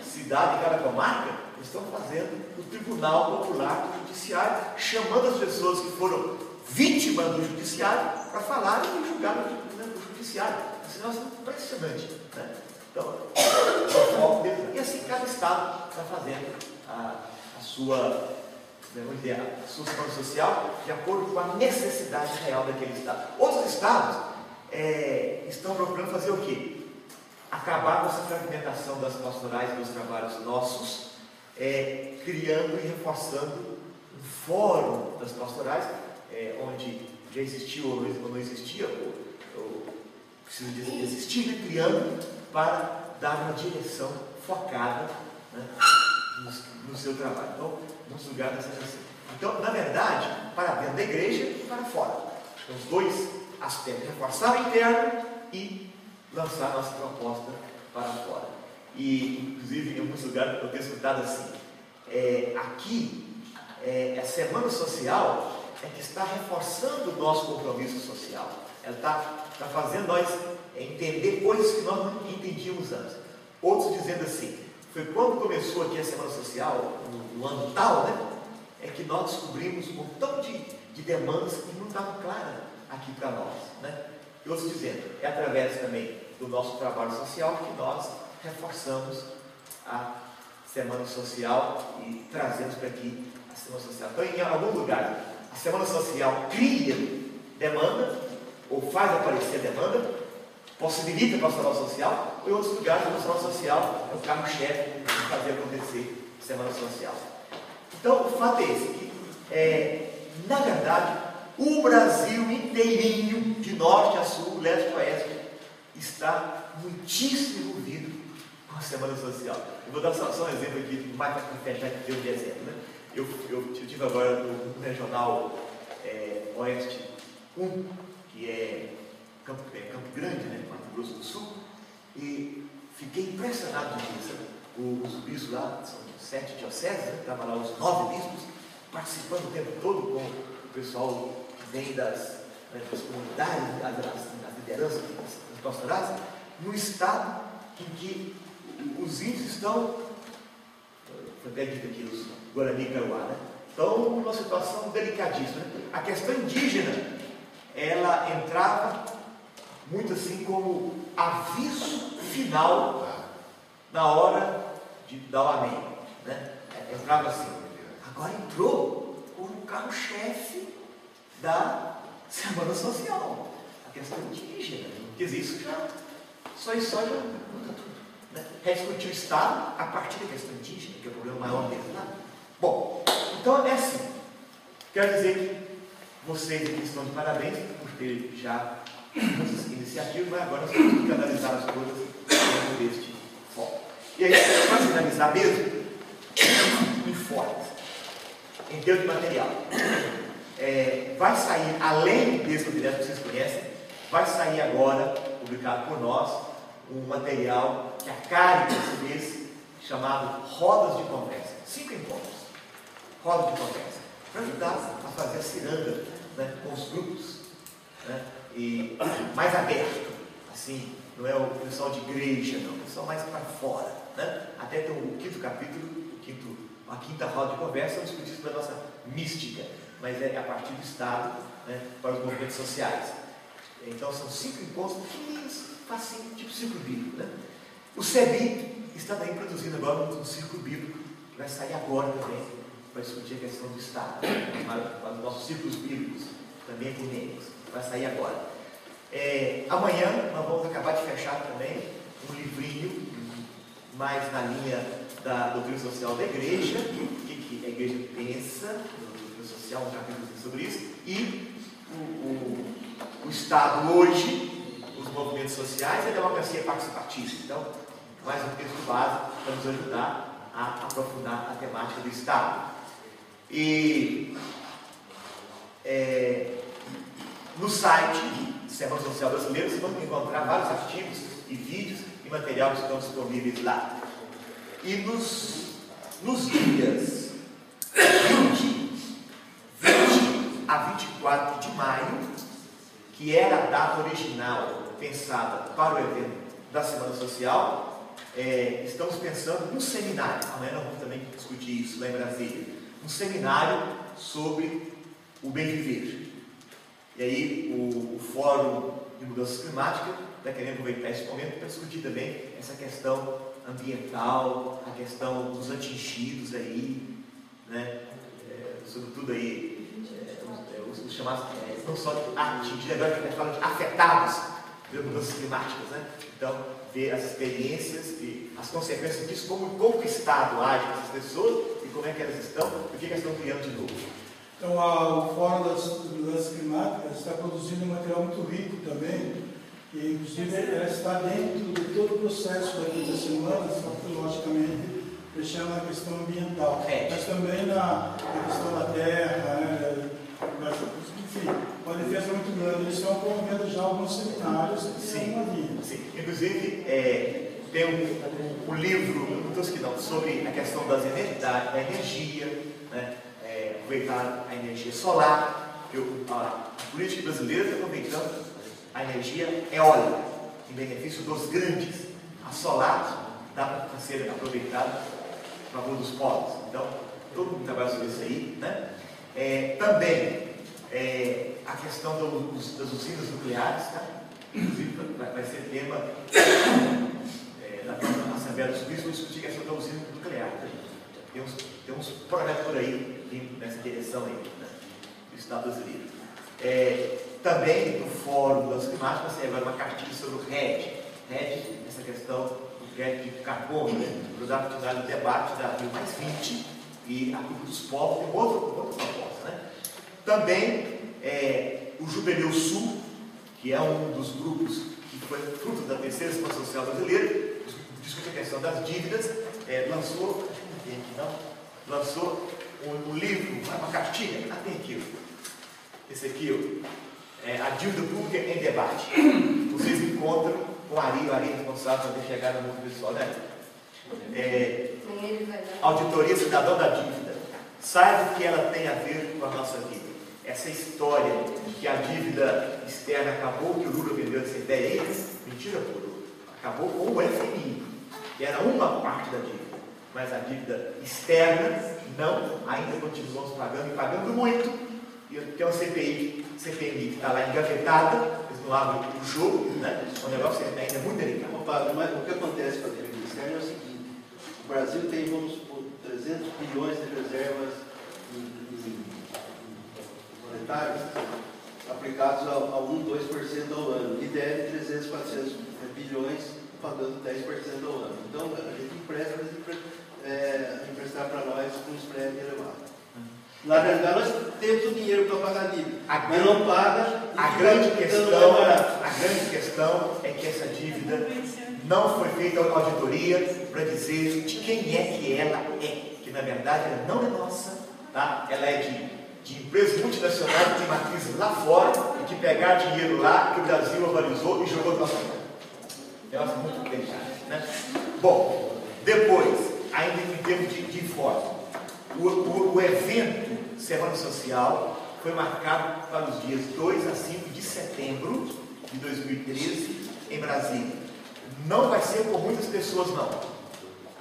cidade, em cada comarca, estão fazendo o Tribunal Popular do Judiciário, chamando as pessoas que foram vítimas do Judiciário para falar e julgar no Judiciário. Assim, é impressionante, né? Então, e assim cada estado está fazendo a sua, vamos dizer, a sua ação social de acordo com a necessidade real daquele estado. Outros estados estão procurando fazer o quê? Acabar com essa fragmentação das pastorais dos trabalhos nossos, criando e reforçando um fórum das pastorais, onde já existiu ou não existia, ou precisa de existir, né? Criando para dar uma direção focada, né, no seu trabalho. Então, nos lugares assim. Então, na verdade, para dentro da igreja e para fora. Então, os dois aspectos, reforçar o interno e lançar a nossa proposta para fora. E, inclusive, em alguns lugares eu tenho escutado assim, aqui, a Semana Social que está reforçando o nosso compromisso social. Ela está fazendo nós entender coisas que nós não entendíamos antes. Outros dizendo assim, foi quando começou aqui a Semana Social, no ano tal, né, que nós descobrimos um montão de demandas que não estavam claras aqui para nós, né? E outros dizendo, através também do nosso trabalho social que nós reforçamos a Semana Social e trazemos para aqui a Semana Social. Então, em algum lugar, a Semana Social cria demanda, ou faz aparecer demanda, possibilita a pastoral social, ou em outros lugares a pastoral social é o carro-chefe de fazer acontecer a Semana Social. Então, o fato é esse, que, na verdade, o Brasil inteirinho, de norte a sul, leste a oeste, está muitíssimo envolvido com a Semana Social. Eu vou dar só um exemplo aqui, mais para fechar que deu de exemplo, né? Eu estive agora no Regional Oeste 1, que é Campo Grande, né, Mato Grosso do Sul, e fiquei impressionado de ver os bispos lá, são 7 dioceses, né, estavam lá os 9 bispos, participando o tempo todo com o pessoal que vem das comunidades, das lideranças, das pastorais, no estado em que os índios estão, foi até dito aqui, os Guarani e Kaiowá, né? Estão numa situação delicadíssima. Né? A questão indígena, ela entrava muito assim como aviso final na hora de dar o amém, né? Entrava assim. Agora entrou como carro-chefe da Semana Social, a questão indígena. Quer dizer, isso já muda tudo. Né? Rediscutir o Estado a partir da questão indígena, que é o problema maior deles lá. Bom, então é assim. Quero dizer que vocês aqui estão de parabéns por ter já muitas iniciativas, mas agora nós temos que canalizar as coisas dentro deste foco. E aí, para finalizar mesmo, informes em termos de material. Vai sair, além desse material que vocês conhecem, vai sair agora, publicado por nós, um material que a Caritas fez, chamado Rodas de Conversa. 5 encontros. Rodas de conversa. Para ajudar a fazer a ciranda, né, com os grupos, né, e mais aberto. Assim, não é o pessoal de igreja, não. O pessoal mais para fora. Né? Até tem o 5º capítulo, a 5ª roda de conversa, discutir sobre a nossa mística. Mas é a partir do Estado, né, para os movimentos sociais. Então são 5 encontros pequenininhos, facinho, tipo círculo bíblico, né? O CEBI está também produzindo agora um círculo bíblico, que vai sair agora também, para discutir a questão do Estado, para os nossos círculos bíblicos, também ecumênicos, vai sair agora. Amanhã nós vamos acabar de fechar também um livrinho, mais na linha da doutrina social da igreja, o que a igreja pensa na doutrina social, um capítulo sobre isso, e o Estado hoje, os movimentos sociais e a democracia participativa. Então, mais um texto base para nos ajudar a aprofundar a temática do Estado. E no site do Semana Social Brasileira você vai encontrar vários artigos e vídeos e material que estão disponíveis lá. E nos dias 20 a 24 de maio, que era a data original pensada para o evento da Semana Social, estamos pensando num seminário. Amanhã nós vamos também discutir isso lá em Brasília. Um seminário sobre o bem viver. E aí o Fórum de Mudanças Climáticas está querendo aproveitar esse momento para discutir também essa questão ambiental, a questão dos atingidos aí, né? Sobretudo aí, os chamados, não só atingidos, agora que a gente fala de afetados pelas mudanças climáticas, né? Então, ver as experiências e as consequências disso, como o Estado age com essas pessoas e como é que elas estão, e o que elas estão criando de novo. Então, o Fórum das Mudanças Climáticas está produzindo um material muito rico também, e inclusive ela está dentro de todo o processo da quinta semana, só que logicamente deixando a questão ambiental, mas também na questão da terra, né? Enfim, uma defesa muito grande. Eles estão promovendo já alguns seminários que tem uma linha. Sim, inclusive tem um livro sobre a questão da energia, né? Aproveitar a energia solar. A política brasileira está aproveitando a energia eólica em benefício dos grandes. A solar dá para ser aproveitada a favor dos pobres. Então, todo mundo trabalha sobre isso aí, né? Também a questão das usinas nucleares, tá? Inclusive vai ser tema da próxima Assembleia dos Bispos, discutir a questão da usina nuclear. Tá? Tem uns projetos por aí nessa direção aí, né? Do Estado brasileiro. Também no Fórum das Climáticas vai ser agora uma cartilha sobre o RED, essa questão do crédito de carbono, né? Para dar continuidade no debate da Rio Mais 20 e a culpa dos povos, tem outra proposta, né? Também o Juvenil Sul, que é um dos grupos que foi fruto da terceira Semana Social Brasileira, discute a questão das dívidas, lançou um livro, uma cartilha, tem aqui, esse aqui, A Dívida Pública em Debate. Vocês encontram com o Ari é responsável por ter chegado no mundo pessoal, né? Auditoria Cidadão da Dívida. Saiba o que ela tem a ver com a nossa vida. Essa história de que a dívida externa acabou, que o Lula vendeu essa ideia aí, mentira pura. Acabou com o FMI, que era uma parte da dívida. Mas a dívida externa, não, ainda continuamos pagando, e pagando muito. E tem uma CPI que está lá engavetada, eles não abrem o jogo, né? O negócio ainda é muito delicado. Padre, mas o que acontece com a dívida externa é o seguinte: o Brasil tem, vamos supor, 300 bilhões de reservas monetárias aplicados a 1, 2% ao ano, e deve 300, 400 bilhões pagando 10% ao ano. Então, a gente emprestar para nós com spread elevado. Na verdade, nós temos o dinheiro para pagar a dívida, mas não paga. A grande questão é que essa dívida não foi feita uma auditoria para dizer de quem é que ela é, que na verdade ela não é nossa, tá? Ela é de empresas multinacionais que têm matriz lá fora e que pegaram dinheiro lá que o Brasil avalizou e jogou para nossa mão. Negócio muito delicado, né? Bom, depois, ainda em termos de informe, o evento Semana Social foi marcado para os dias 2 a 5 de setembro de 2013 em Brasília. Não vai ser por muitas pessoas, não.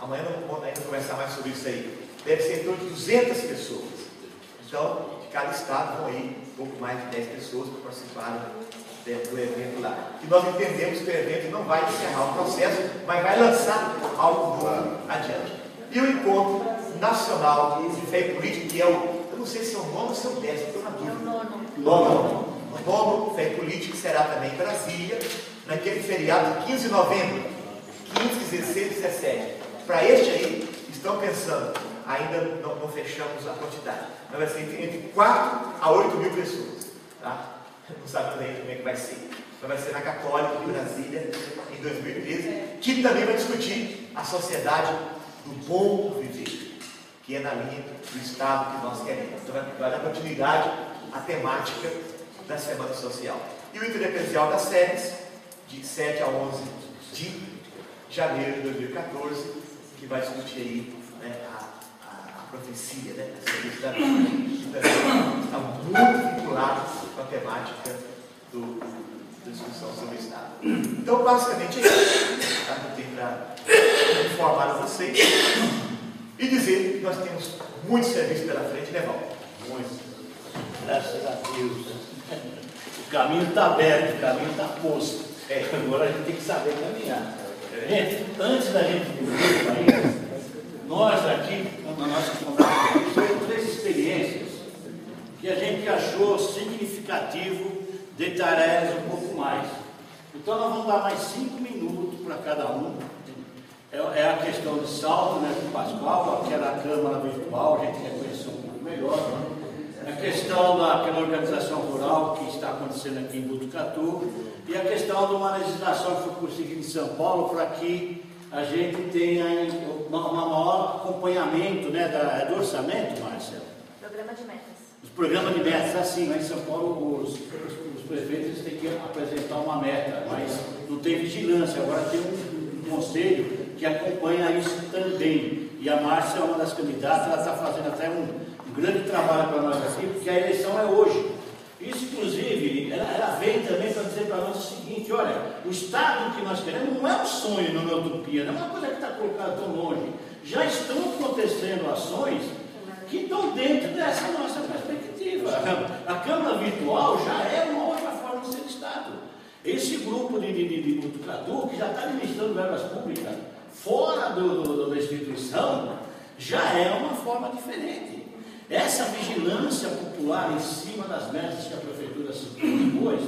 Amanhã nós vamos ainda conversar mais sobre isso aí. Deve ser em torno de 200 pessoas. Então, de cada estado vão aí pouco mais de 10 pessoas que participaram do evento lá. E nós entendemos que o evento não vai encerrar o processo, mas vai lançar algo novo adiante. E o Encontro Nacional de Fé e Política, que é eu não sei se é o 9º ou se é o 10º, estou na dúvida. O nono Fé e Política será também em Brasília, naquele feriado de 15 de novembro, 15, 16 e 17. Para este aí, estão pensando, ainda não fechamos a quantidade, mas vai ser entre 4 a 8 mil pessoas. Tá? Não sabe ainda como é que vai ser. Mas vai ser na Católica de Brasília, em 2013, que também vai discutir a sociedade do bom viver, que é na linha do Estado que nós queremos. Então vai dar continuidade à temática da Semana Social. E o Intereclesial das Séries, de 7 a 11 de janeiro de 2014, que vai discutir aí, né, a profecia, né, a serviço da vida, que também está muito vinculado com a temática da discussão sobre o Estado. Então, basicamente, é isso. Tá? Eu tenho para informar a vocês e dizer que nós temos muito serviço pela frente, né, Val? Muito. Graças a Deus. O caminho está aberto, o caminho está posto. Agora a gente tem que saber caminhar. Gente, antes da gente ir para o país, nós aqui, na nossa conversa, foram 3 experiências que a gente achou significativo detalhar um pouco mais. Então nós vamos dar mais 5 minutos para cada um. É a questão de salto, né, com o Pascoal, aquela câmara virtual, a gente reconheceu um pouco melhor. A questão daquela organização rural que está acontecendo aqui em Botucatu e a questão de uma legislação que foi conseguida em São Paulo para que a gente tenha um maior acompanhamento, né, do orçamento, Márcia? Programa de metas. Os programas de metas, assim, lá em São Paulo os prefeitos têm que apresentar uma meta, mas não tem vigilância. Agora tem um conselho que acompanha isso também. E a Márcia é uma das candidatas, ela está fazendo até um grande trabalho para nós aqui, porque a eleição é hoje. Isso, inclusive, ela veio também para dizer para nós o seguinte: olha, o Estado que nós queremos não é um sonho, não é uma utopia, não é uma coisa que está colocada tão longe. Já estão acontecendo ações que estão dentro dessa nossa perspectiva. A Câmara Virtual já é uma outra forma de ser Estado. Esse grupo de Botucatu, que já está administrando verbas públicas fora da instituição, já é uma forma diferente. Essa vigilância popular em cima das metas que a prefeitura se propôs,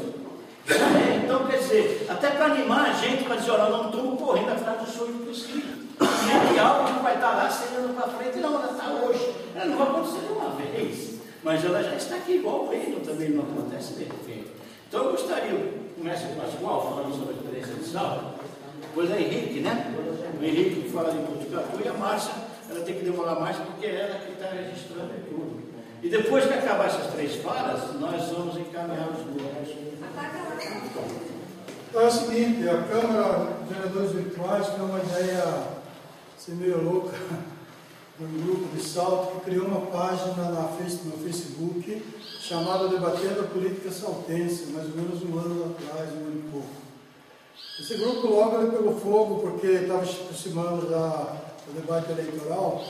já é. Então, quer dizer, até para animar a gente, para dizer, olha, não estamos correndo atrás do sonho do filhos. E algo que vai estar lá sendo para frente, não, ela está hoje. Ela não vai acontecer de uma vez, mas ela já está aqui, igual o reino também não acontece de repente. Então, eu gostaria, começa com o Pascoal, falando sobre a experiência de salto, depois é Henrique, né? O Henrique que fala de Botucatu e a Márcia, ela tem que demorar mais porque é ela que está registrando tudo. E depois que acabar essas 3 falas, nós vamos encaminhar os grupos. Então é o seguinte, a Câmara de Vereadores Virtuais foi uma ideia assim, meio louca de um grupo de salto que criou uma página no Facebook chamada Debatendo a Política Saltense, mais ou menos um ano atrás, um ano e pouco. Esse grupo logo ele pegou fogo porque estava se aproximando do debate eleitoral,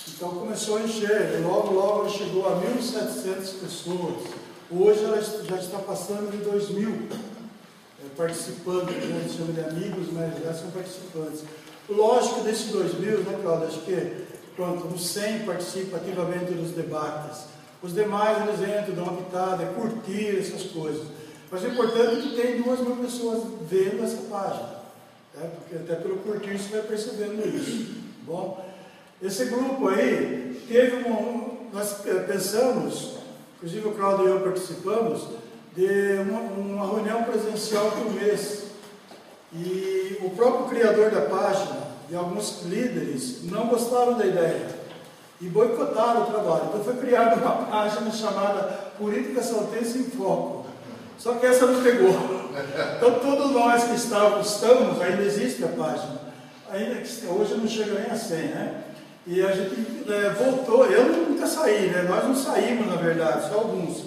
então começou a encher, e logo chegou a 1.700 pessoas. Hoje ela já está passando de 2.000 participando, a gente chama de amigos, mas já são participantes. Lógico, desses 2.000, né, Cláudio, acho que pronto, uns 100 participam ativamente dos debates. Os demais eles entram, dão uma pitada, curtir essas coisas. Mas o importante é que tem 2.000 pessoas vendo essa página, né? Porque até pelo curtir você vai percebendo isso. Bom, esse grupo aí teve nós pensamos, inclusive o Cláudio e eu participamos, de uma reunião presencial por mês. E o próprio criador da página e alguns líderes não gostaram da ideia e boicotaram o trabalho. Então foi criada uma página chamada Política Saltense em Foco. Só que essa não pegou. Então todos nós que estamos, ainda existe a página, ainda que hoje não chega nem a 100, né? E a gente voltou, eu nunca saí, né? Nós não saímos na verdade, só alguns.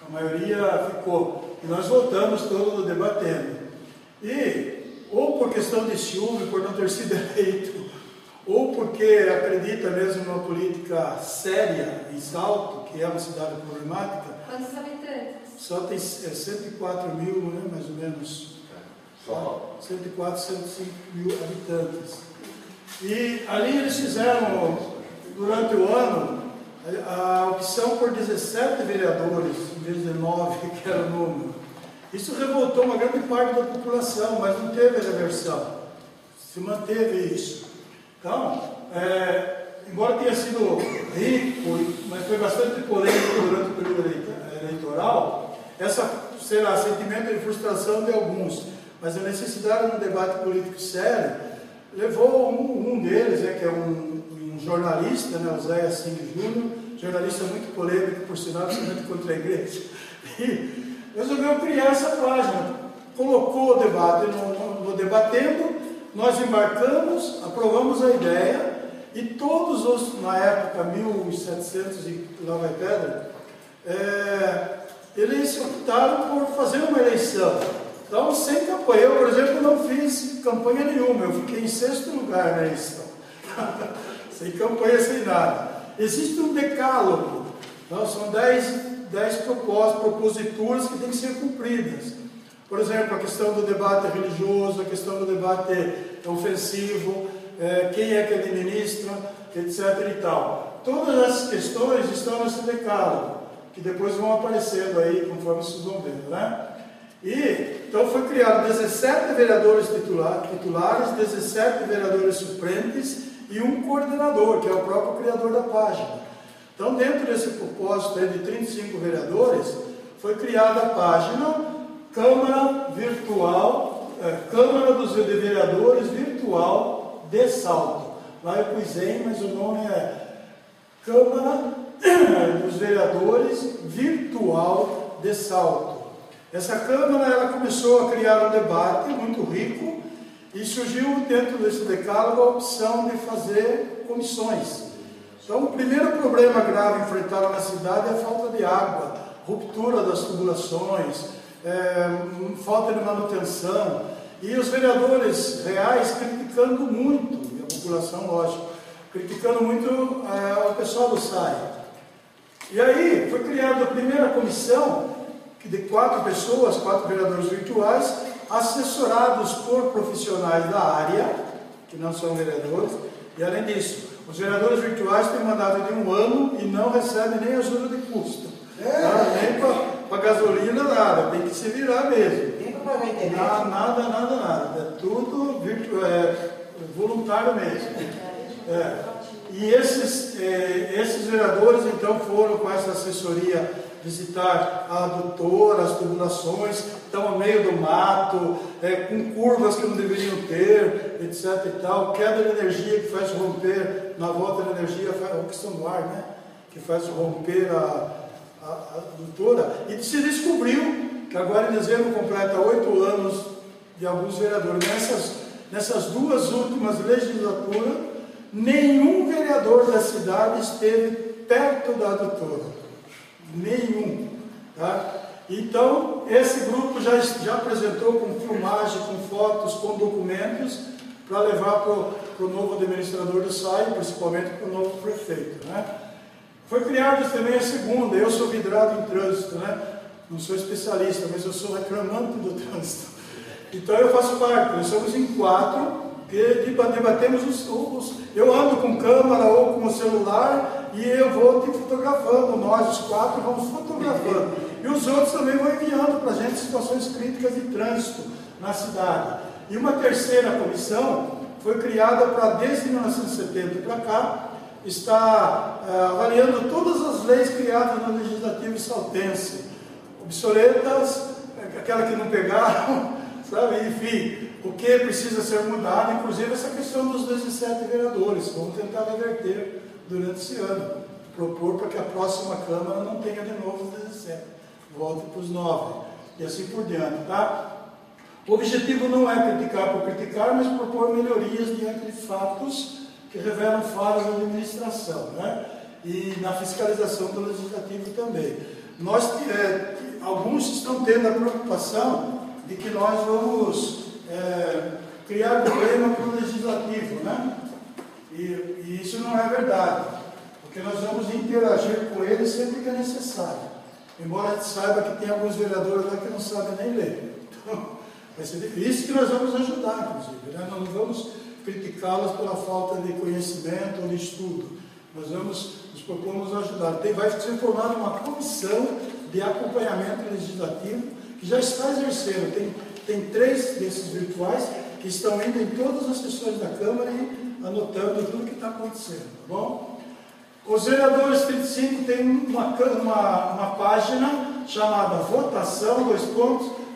A maioria ficou. E nós voltamos todos debatendo. E, ou por questão de ciúme, por não ter sido eleito, ou porque acredita mesmo numa política séria em Salto, que é uma cidade problemática. Quantos habitantes? só tem 104 mil, né, mais ou menos. Só? 104, 105 mil habitantes. E ali eles fizeram, durante o ano, a opção por 17 vereadores, em vez de 9, que era o número. Isso revoltou uma grande parte da população, mas não teve reversão. Se manteve isso. Então, embora tenha sido rico, mas foi bastante polêmico durante o período eleitoral, será sentimento de frustração de alguns, mas a necessidade de um debate político sério levou um deles, que é um jornalista, né, o Zé Singh Júnior, jornalista muito polêmico, por sinal, principalmente contra a igreja, e resolveu criar essa página, colocou o debate no Debatendo, nós embarcamos, aprovamos a ideia, e todos os, na época, 1700 e lá vai pedra, eles optaram por fazer uma eleição. Então, sem campanha. Eu, por exemplo, não fiz campanha nenhuma, eu fiquei em 6º lugar na eleição. Sem campanha, sem nada. Existe um decálogo, então, são 10 proposituras que têm que ser cumpridas. Por exemplo, a questão do debate religioso, a questão do debate ofensivo, quem é que administra, etc. e tal. Todas essas questões estão nesse decálogo, que depois vão aparecendo aí, conforme vocês vão vendo, né? Então foi criado 17 vereadores titulares, 17 vereadores suplentes e um coordenador, que é o próprio criador da página. Então, dentro desse propósito de 35 vereadores, foi criada a página Câmara Virtual, Câmara dos Vereadores Virtual de Salto. Lá eu pus mas o nome é Câmara dos Vereadores Virtual de Salto. Essa Câmara ela começou a criar um debate muito rico e surgiu dentro desse decálogo a opção de fazer comissões. Então, o primeiro problema grave enfrentado na cidade é a falta de água, ruptura das tubulações, falta de manutenção, e os vereadores reais criticando muito, e a população, lógico, criticando muito o pessoal do SAI. E aí foi criada a primeira comissão, de 4 pessoas, 4 vereadores virtuais, assessorados por profissionais da área, que não são vereadores, e além disso, os vereadores virtuais têm mandato de 1 ano e não recebem nem ajuda de custo. Nem para gasolina, nada, tem que se virar mesmo. Nem para pagar internet. Nada. É tudo voluntário mesmo. E esses vereadores, então, foram com essa assessoria visitar a adutora, as tubulações, estão no meio do mato, com curvas que não deveriam ter, etc. e tal, queda de energia que faz romper, na volta da energia, a questão do ar, né? Que faz romper a adutora. E se descobriu que agora em dezembro completa 8 anos de alguns vereadores. Nessas 2 últimas legislaturas, nenhum vereador da cidade esteve perto da adutora. Nenhum. Tá? Então, esse grupo já apresentou com filmagem, com fotos, com documentos, para levar para o novo administrador do SAI, principalmente para o novo prefeito. Né? Foi criada também a segunda. Eu sou vidrado em trânsito, né? Não sou especialista, mas eu sou reclamante do trânsito. Então, eu faço parte. Nós somos em 4, que debatemos eu ando com câmera ou com o celular e eu vou te fotografando, nós os 4 vamos fotografando. E os outros também vão enviando para a gente situações críticas de trânsito na cidade. E uma terceira comissão foi criada para, desde 1970 para cá, está avaliando todas as leis criadas no Legislativo saltense, obsoletas, aquela que não pegaram, sabe? Enfim, o que precisa ser mudado, inclusive essa questão dos 17 vereadores. Vamos tentar reverter durante esse ano, propor para que a próxima Câmara não tenha de novo os 17, volte para os 9, e assim por diante, tá? O objetivo não é criticar por criticar, mas propor melhorias diante de fatos que revelam falhas na administração, né? E na fiscalização do Legislativo também. Alguns estão tendo a preocupação de que nós vamos criar problema para o Legislativo, né? E isso não é verdade, porque nós vamos interagir com ele sempre que é necessário. embora a gente saiba que tem alguns vereadores lá que não sabem nem ler. Então, vai ser difícil. Isso que nós vamos ajudar, inclusive, né? Nós não vamos criticá-los pela falta de conhecimento ou de estudo. Nós nos propomos ajudar. Vai ser formada uma comissão de acompanhamento legislativo que já está exercendo. Tem 3 desses virtuais que estão indo em todas as sessões da Câmara e anotando tudo que está acontecendo, tá bom? Os vereadores 35 têm uma página chamada Votação,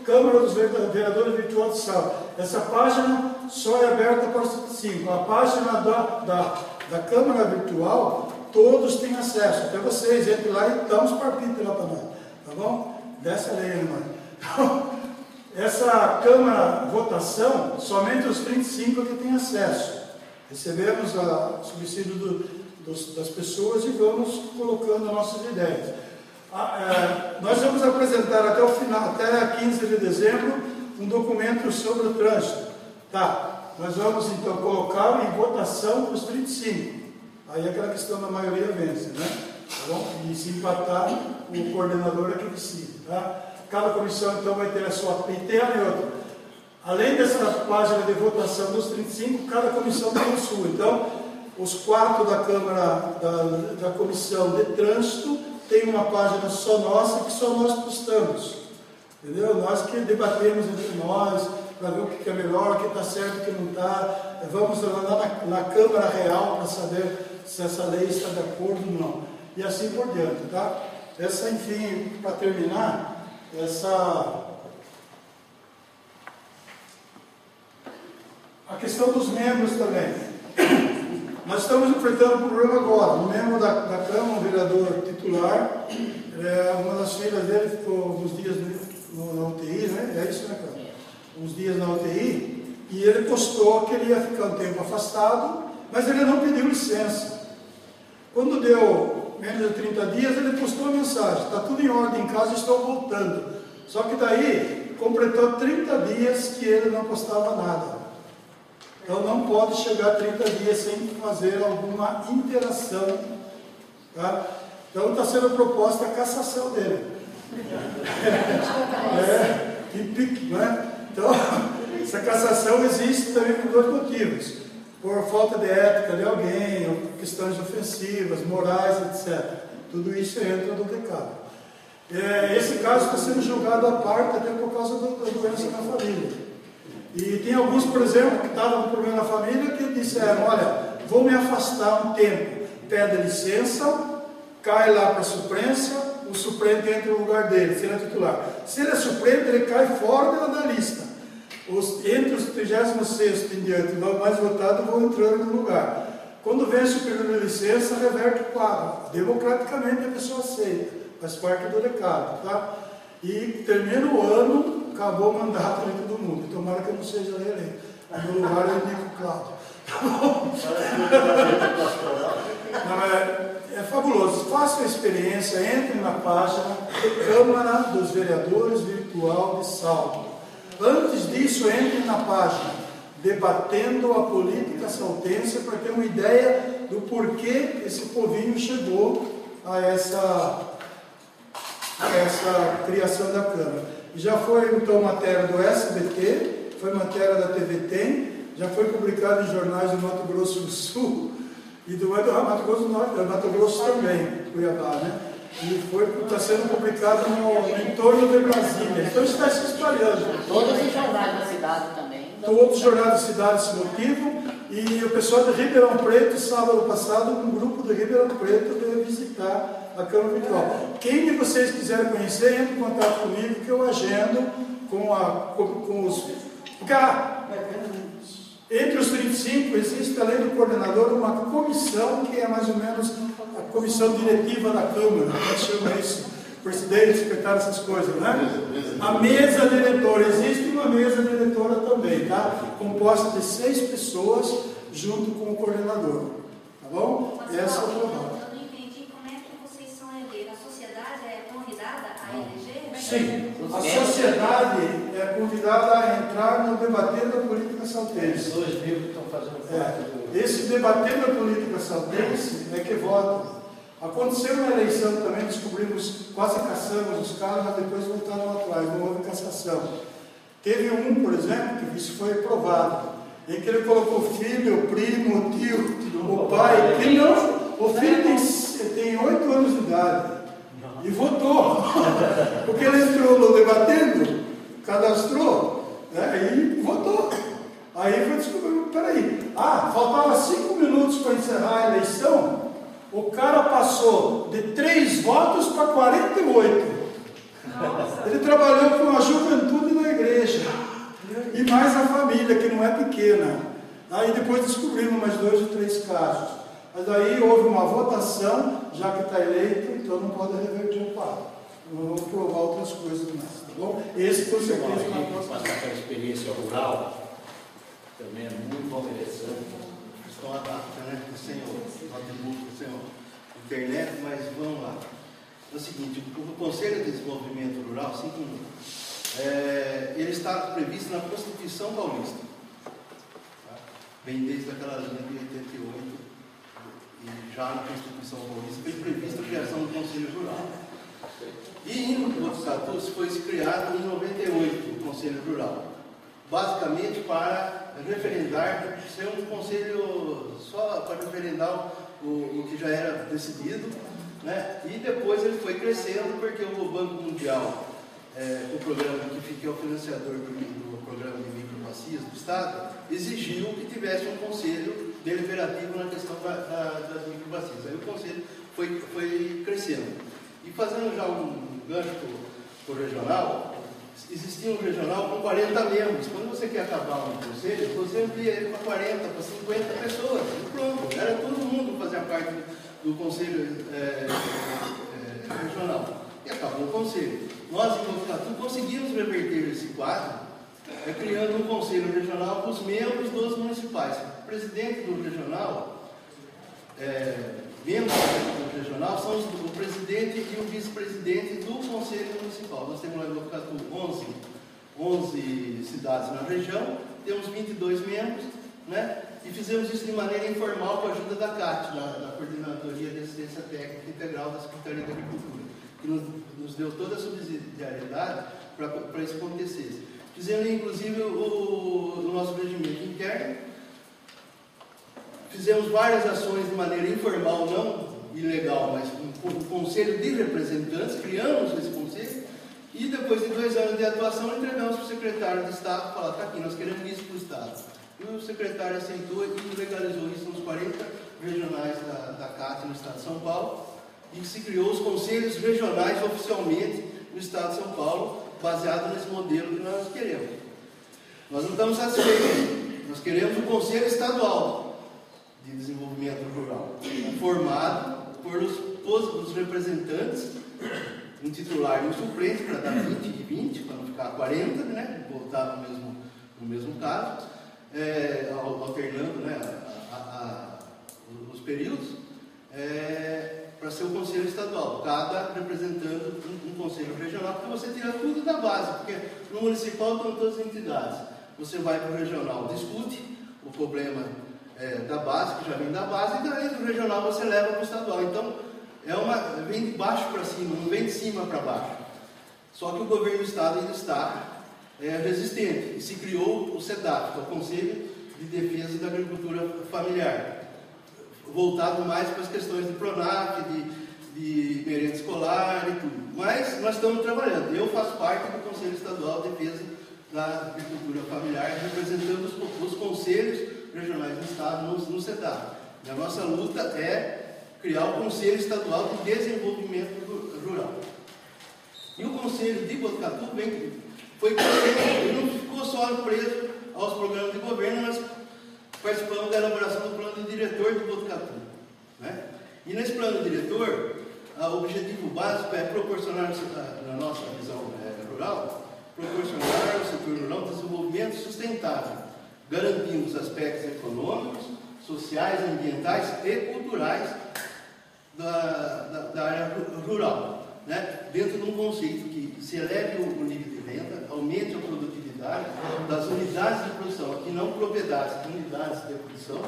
Câmara dos Vereadores Virtual de Sal. Essa página só é aberta para os 35. A página da Câmara Virtual, todos têm acesso. Até vocês, entrem lá e dão os palpites lá para nós. Tá bom? Desce a lei, irmão. Então, essa Câmara Votação, somente os 35 que têm acesso. Recebemos o subsídio das pessoas e vamos colocando as nossas ideias. Nós vamos apresentar até o final, até 15 de dezembro, um documento sobre o trânsito. Tá, nós vamos então colocar em votação para os 35. Aí é aquela questão da maioria vence, né? Tá bom? E se empatar, o coordenador é que decide, tá? Cada comissão então vai ter a sua PT e outra. Além dessa página de votação dos 35, cada comissão tem a sua. Então, os 4 da Câmara, da Comissão de Trânsito, tem uma página só nossa, que só nós postamos. Entendeu? Nós que debatemos entre nós, para ver o que é melhor, o que está certo, o que não está. Vamos lá na Câmara Real para saber se essa lei está de acordo ou não. E assim por diante, tá? Essa, enfim, para terminar, a questão dos membros também. Nós estamos enfrentando um problema agora. Um membro da Câmara, um vereador titular, uma das filhas dele ficou uns dias na UTI, né? É isso, né, cara? Uns dias na UTI, e ele postou que ele ia ficar um tempo afastado, mas ele não pediu licença. Quando deu menos de 30 dias, ele postou uma mensagem: está tudo em ordem em casa, estou voltando. Só que daí, completou 30 dias que ele não postava nada. Então não pode chegar a 30 dias sem fazer alguma interação. Tá? Então está sendo proposta a cassação dele. Né? Então, essa cassação existe também por 2 motivos. Por falta de ética de alguém, ou questões ofensivas, morais, etc. Tudo isso entra no pecado. Esse caso está sendo julgado à parte até por causa da doença na família. E tem alguns, por exemplo, que estavam com problema na família, que disseram: olha, vou me afastar um tempo, pede licença, cai lá para a suplência, o suplente entra no lugar dele, se ele é titular. Se ele é suplente, ele cai fora da lista. Entre os 36º em diante, mais votados, vão entrando no lugar. Quando vence o período de licença, reverte o quadro. Democraticamente a pessoa aceita, faz parte do recado, tá? E termina o ano, acabou o mandato de todo mundo. Tomara que eu não seja reeleito. No meu lugar eu indico o Cláudio. É fabuloso. Façam a experiência, entrem na página Câmara dos Vereadores Virtual de Salto. Antes disso, entrem na página Debatendo a Política Saltense para ter uma ideia do porquê esse povinho chegou a essa criação da Câmara. Já foi então matéria do SBT, foi matéria da TVT, já foi publicado em jornais do Mato Grosso do Sul e do Mato Grosso do Norte, Mato Grosso também, Cuiabá, né? E está sendo publicado no entorno de Brasília. Então isso está se espalhando. Todos os jornais da cidade também. Todos os jornais da cidade se motivam. E o pessoal de Ribeirão Preto, sábado passado, um grupo de Ribeirão Preto veio visitar a Câmara Virtual. Quem de vocês quiserem conhecer, entre em contato comigo que eu agendo com os... Entre os 35 existe, além do coordenador, uma comissão que é mais ou menos a comissão diretiva da Câmara, nós chamamos isso, presidente, secretário, essas coisas, né? A mesa diretora, existe uma mesa diretora também, tá? Composta de 6 pessoas junto com o coordenador, tá bom? Essa é o trabalho. Eu não entendi como é que vocês são eleitos. A sociedade é convidada a eleger? Sim, a sociedade é convidada a entrar no Debatendo a Política Saltense. Os 2 mil que estão fazendo parte Esse Debatendo a Política Saltense é que vota. Aconteceu na eleição também, descobrimos, quase caçamos os caras, mas depois voltaram atrás, não houve cassação. Teve um, por exemplo, que isso foi provado, em que ele colocou filho, primo, tio, o pai, que não, o filho tem 8 anos de idade e votou, porque ele entrou debatendo, cadastrou, né, e votou. Aí foi descobrir, peraí, faltava 5 minutos para encerrar a eleição, o cara passou de 3 votos para 48. Nossa. Ele trabalhou com a juventude da igreja e mais a família, que não é pequena. Aí depois descobrimos mais 2 ou 3 casos. Mas aí houve uma votação, já que está eleito, então não pode reverter o papo. Vamos provar outras coisas mais, tá bom? Esse com certeza é uma próxima. Passar aquela experiência rural também é muito interessante. Estão adaptados, né? Sem notebook, sem internet, mas vamos lá. É o seguinte, o Conselho de Desenvolvimento Rural, 5 minutos, ele está previsto na Constituição Paulista. Tá? Vem desde aquela linha de 88, e já na Constituição Paulista foi prevista a criação do Conselho Rural. E em Botucatu foi criado em 98 o Conselho Rural, basicamente para referendar, ser um conselho só para referendar o que já era decidido, né? E depois ele foi crescendo porque o Banco Mundial, o programa que é o financiador do programa de microbacias do Estado, exigiu que tivesse um conselho deliberativo na questão das microbacias. Aí o conselho foi crescendo. E fazendo já um gancho para o regional, existia um regional com 40 membros. Quando você quer acabar um conselho, você amplia ele para 40, para 50 pessoas. E pronto, era todo mundo que fazia parte do conselho regional. E acabou o conselho. Nós, em Botucatu, conseguimos reverter esse quadro, criando um conselho regional com os membros dos municipais. O presidente do regional, membros do regional, são o presidente e o vice-presidente do conselho municipal. Nós temos lá em Botucatu 11 cidades na região, temos 22 membros, né? E fizemos isso de maneira informal com a ajuda da CAT, da Coordenadoria de Assistência Técnica Integral da Secretaria da Agricultura, que nos deu toda a subsidiariedade para isso acontecer. Fizemos inclusive o nosso regimento interno, fizemos várias ações de maneira informal, não ilegal, mas um conselho de representantes, criamos esse conselho, e depois de 2 anos de atuação entregamos para o secretário de Estado, falar, está aqui, nós queremos isso para o Estado. E o secretário aceitou e legalizou isso nos 40 regionais da CAT no Estado de São Paulo, e se criou os conselhos regionais oficialmente no Estado de São Paulo, baseado nesse modelo que nós queremos. Nós não estamos satisfeitos, nós queremos um conselho estadual de desenvolvimento rural, formado por todos os representantes, um titular e um suplente, para dar 20 e 20, para não ficar 40, né, voltar no mesmo caso, alternando, né, os períodos, para ser o conselho estadual, cada representando um conselho regional, porque você tira tudo da base, porque no municipal estão todas as entidades. Você vai para o regional, discute o problema da base, que já vem da base, e daí do regional você leva para o estadual. Então, vem de baixo para cima, não vem de cima para baixo. Só que o governo do estado ainda está resistente, e se criou o CEDAF, que é o Conselho de Defesa da Agricultura Familiar, voltado mais para as questões de PRONAF, de merenda escolar e tudo. Mas nós estamos trabalhando. Eu faço parte do Conselho Estadual de Defesa da Agricultura Familiar, representando os conselhos regionais do Estado no CEDAF. E a nossa luta é criar o Conselho Estadual de Desenvolvimento Rural. E o Conselho de Botucatu foi crescendo, ele não ficou só preso aos programas de governo, mas participamos da elaboração do plano de diretor de Botucatu, né? E nesse plano diretor, o objetivo básico é proporcionar, na nossa visão rural, proporcionar ao setor rural um desenvolvimento sustentável, garantindo os aspectos econômicos, sociais, ambientais e culturais da área rural, né? Dentro de um conceito que se eleve o nível de renda, aumente a produtividade das unidades de produção, aqui não propriedades, unidades de produção,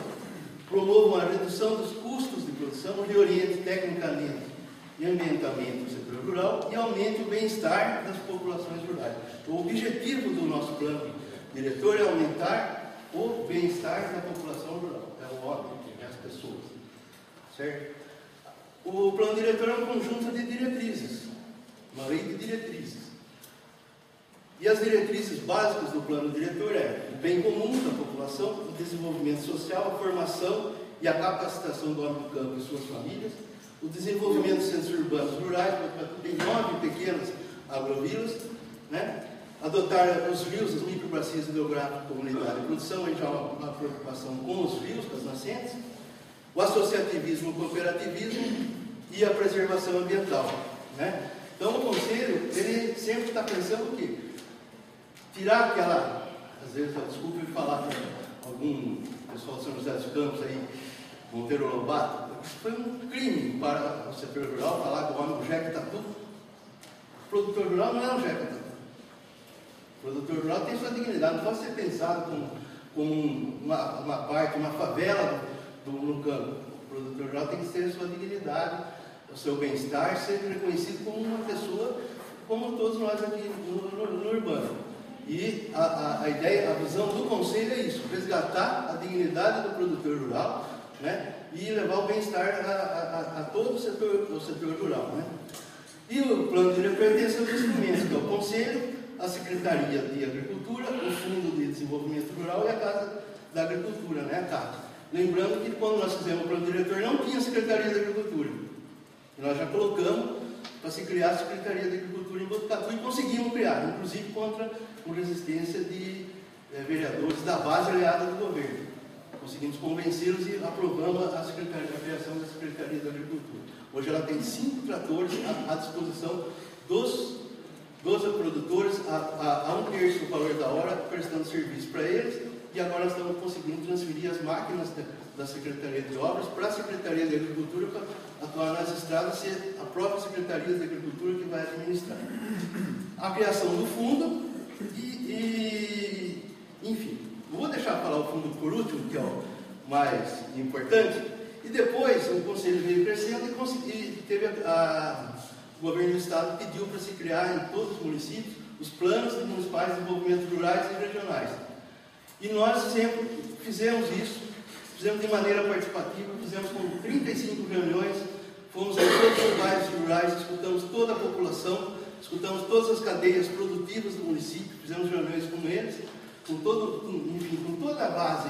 promovam a redução dos custos de produção, reoriente tecnicamente e ambientalmente o setor rural e aumente o bem-estar das populações rurais. O objetivo do nosso plano diretor é aumentar o bem-estar da população rural, é o homem, é as pessoas, certo? O plano diretor é um conjunto de diretrizes, uma lei de diretrizes. E as diretrizes básicas do plano diretor é o bem comum da população, o desenvolvimento social, a formação e a capacitação do homem do campo e suas famílias, o desenvolvimento dos centros urbanos rurais, tem 9 pequenas agrovilas, né? Adotar os rios, as microbacias hidrográficas, comunidade de produção, aí já uma preocupação com os rios, com as nascentes, o associativismo, o cooperativismo e a preservação ambiental, né? Então o Conselho, ele sempre está pensando o quê? Tirar aquela, às vezes, desculpe falar com algum pessoal de São José dos Campos aí, Monteiro Lobato, foi um crime para o setor rural falar que o homem é um jeca tatu. O produtor rural não é um jeca tatu. O produtor rural tem sua dignidade, não pode ser pensado como uma parte, uma favela no campo. O produtor rural tem que ter sua dignidade, o seu bem-estar, ser reconhecido como uma pessoa, como todos nós aqui no urbano. E a ideia, a visão do Conselho é isso, resgatar a dignidade do produtor rural, né, e levar o bem-estar a todo o setor rural, né. E o plano diretor tem seus instrumentos, que é o Conselho, a Secretaria de Agricultura, o Fundo de Desenvolvimento Rural e a Casa da Agricultura, né, a CAT. Lembrando que quando nós fizemos o plano diretor não tinha Secretaria de Agricultura. E nós já colocamos para se criar a Secretaria de Agricultura em Botucatu e conseguimos criar, inclusive contra a resistência de vereadores da base aliada do governo. Conseguimos convencê-los e aprovamos a criação da Secretaria da Agricultura. Hoje ela tem 5 tratores à disposição dos produtores a 1/3 do valor da hora, prestando serviço para eles, e agora nós estamos conseguindo transferir as máquinas da Secretaria de Obras para a Secretaria de Agricultura para atuar nas estradas, ser a própria Secretaria de Agricultura que vai administrar. A criação do fundo enfim, vou deixar falar o fundo por último, que é o mais importante, e depois o Conselho veio crescendo e teve o governo do Estado pediu para se criar em todos os municípios os planos municipais de desenvolvimento rurais e regionais. E nós sempre fizemos isso, fizemos de maneira participativa, fizemos com 35 reuniões, fomos a todos os bairros rurais, escutamos toda a população, escutamos todas as cadeias produtivas do município, fizemos reuniões com eles, com toda a base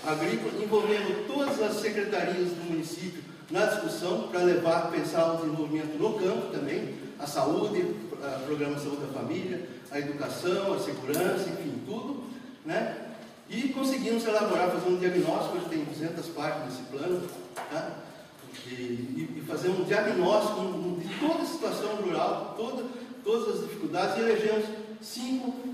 agrícola, envolvendo todas as secretarias do município na discussão para pensar o desenvolvimento no campo também, a saúde, o programa de saúde da família, a educação, a segurança, enfim, tudo, né? E conseguimos elaborar, fazer um diagnóstico, hoje tem 200 páginas nesse plano, tá? E fazer um diagnóstico de toda a situação rural, todas as dificuldades, e elegemos 5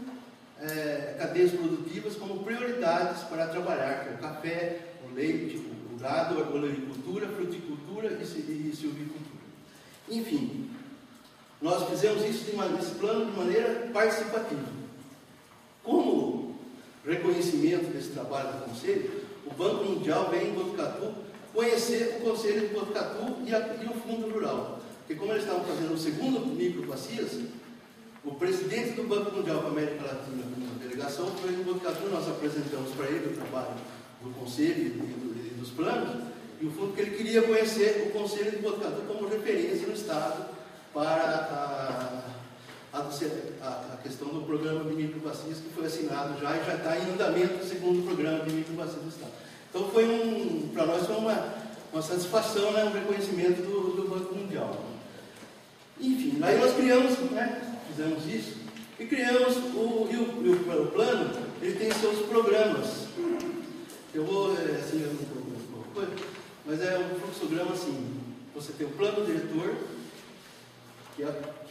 cadeias produtivas como prioridades para trabalhar, que é o café, o leite, o gado, a olericultura, a fruticultura e silvicultura. Enfim, nós fizemos isso nesse plano de maneira participativa. Como reconhecimento desse trabalho do Conselho, o Banco Mundial vem em Botucatu conhecer o Conselho de Botucatu e o Fundo Rural. Porque como eles estavam fazendo o segundo microbacias, o presidente do Banco Mundial para a América Latina, uma delegação, foi em Botucatu, nós apresentamos para ele o trabalho do Conselho e dos planos, e o fundo que ele queria conhecer o Conselho de Botucatu como referência no Estado para a questão do programa de microbacias que foi assinado já e já está em andamento o segundo programa de microbacias do Estado. Então para nós foi uma satisfação, né, um reconhecimento do Banco Mundial. Enfim, aí nós criamos, né, fizemos isso, e criamos o plano, ele tem seus programas. Eu vou, assim, mas é um fluxograma assim, você tem o plano diretor, que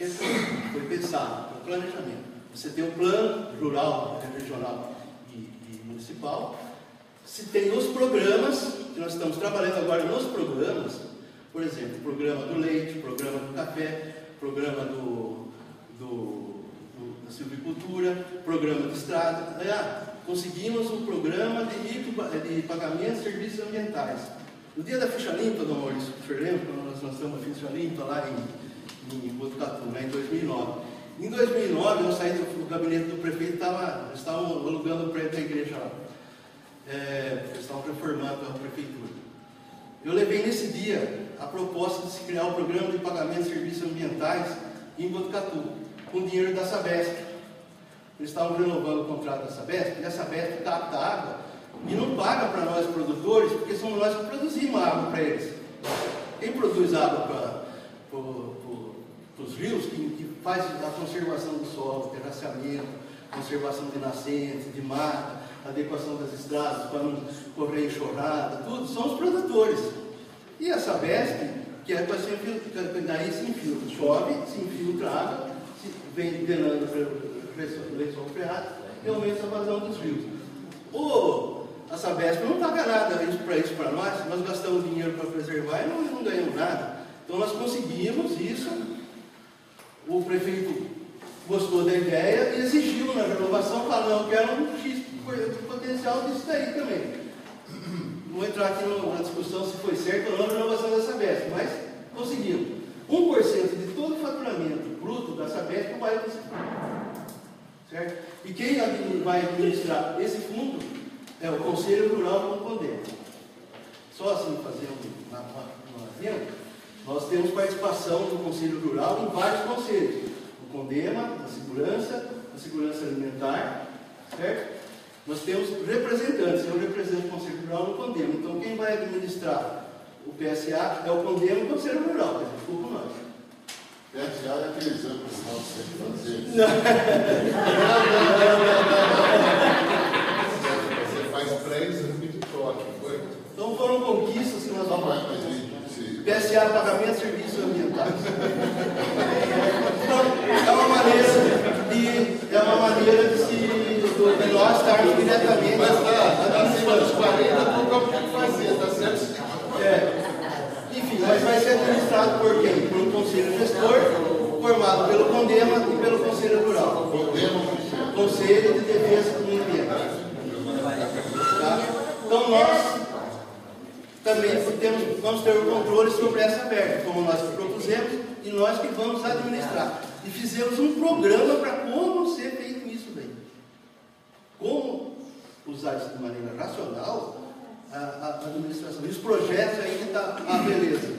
foi pensado, o planejamento. Você tem o plano rural, regional e municipal. Se tem os programas, que nós estamos trabalhando agora nos programas, por exemplo, o programa do leite, o programa do café, o programa da silvicultura, programa de estrada. Conseguimos um programa de pagamento de serviços ambientais. No dia da ficha limpa, Dom Maurício, o senhor lembra quando nós lançamos a ficha limpa lá em Botucatu, né, em 2009? Em 2009, eu saí do gabinete do prefeito, eles estavam alugando o prédio da igreja lá. Eles estavam reformando a prefeitura. Eu levei nesse dia a proposta de se criar o programa de pagamento de serviços ambientais em Botucatu, com dinheiro da Sabesp. Eles estavam renovando o contrato da Sabesp, e a Sabesp capta água e não paga para nós produtores, porque somos nós que produzimos água para eles. Quem produz água para os rios, que faz a conservação do solo, terraceamento, conservação de nascentes, de mata, adequação das estradas para não correr enxurrada, tudo, são os produtores. E a Sabesp, que é para se infiltrar, daí se infiltra, chove, se infiltra água, vem drenando o lençol freático e aumenta a vazão dos rios. A Sabesp não paga nada para nós gastamos dinheiro para preservar e não ganhamos nada. Então nós conseguimos isso, o prefeito gostou da ideia e exigiu na renovação, falando, não, eu quero um X potencial disso daí também. Não vou entrar aqui na discussão se foi certo ou não a renovação da Sabesp, mas conseguimos. 1% de todo o faturamento bruto da Sabesp vai para esse fundo. Certo? E quem vai administrar esse fundo é o Conselho Rural do Condema. Só assim fazer um adendo, nós temos participação do Conselho Rural em vários conselhos. O Condema, a Segurança Alimentar, certo? Nós temos representantes, eu represento o Conselho Rural no Condema. Então quem vai administrar o PSA é o Condema e o Conselho Rural, quer dizer, ficou com nós. PSA é aquele exame que você tem que fazer. Não. Você faz pré-exame de toque, foi? Então foram conquistas que nós vamos fazer. PSA, pagamento de serviços ambientais. Então, é uma maneira de nós estarmos diretamente. Mas acima dos 40 não tem o que fazer, tá certo? Enfim, mas vai ser administrado por quem? Por um conselho gestor, formado pelo Condema e pelo Conselho Rural. Conselho de Defesa do Meio Ambiente. Tá? Então nós também vamos ter o controle sobre essa verba, como nós que propusemos e nós que vamos administrar. E fizemos um programa para como ser feito isso bem. Como usar isso de maneira racional a administração. E os projetos ainda está a beleza.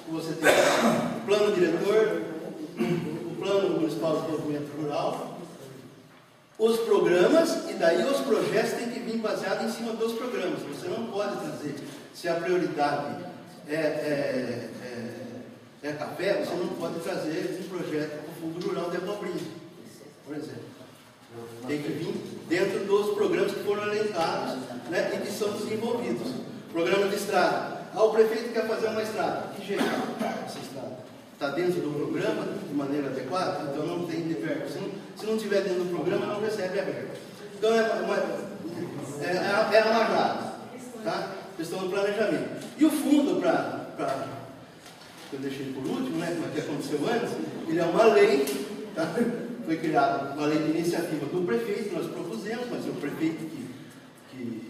Você tem o plano diretor, o plano municipal de desenvolvimento rural, os programas, e daí os projetos têm que vir baseados em cima dos programas. Você não pode trazer, se a prioridade é café, você não pode trazer um projeto para o Fundo Rural de Abobrinha, por exemplo. Tem que vir dentro dos programas que foram elencados, né, e que são desenvolvidos. Programa de estrada. O prefeito quer fazer uma estrada. Que jeito essa estrada? Está dentro do programa de maneira adequada? Então não tem verba. Se não estiver dentro do programa, não recebe a verba. Então é amarrado. Tá? Questão do planejamento. E o fundo que eu deixei por último, né, que aconteceu antes, ele é uma lei, tá? Foi criada uma lei de iniciativa do prefeito, nós propusemos, mas é o prefeito que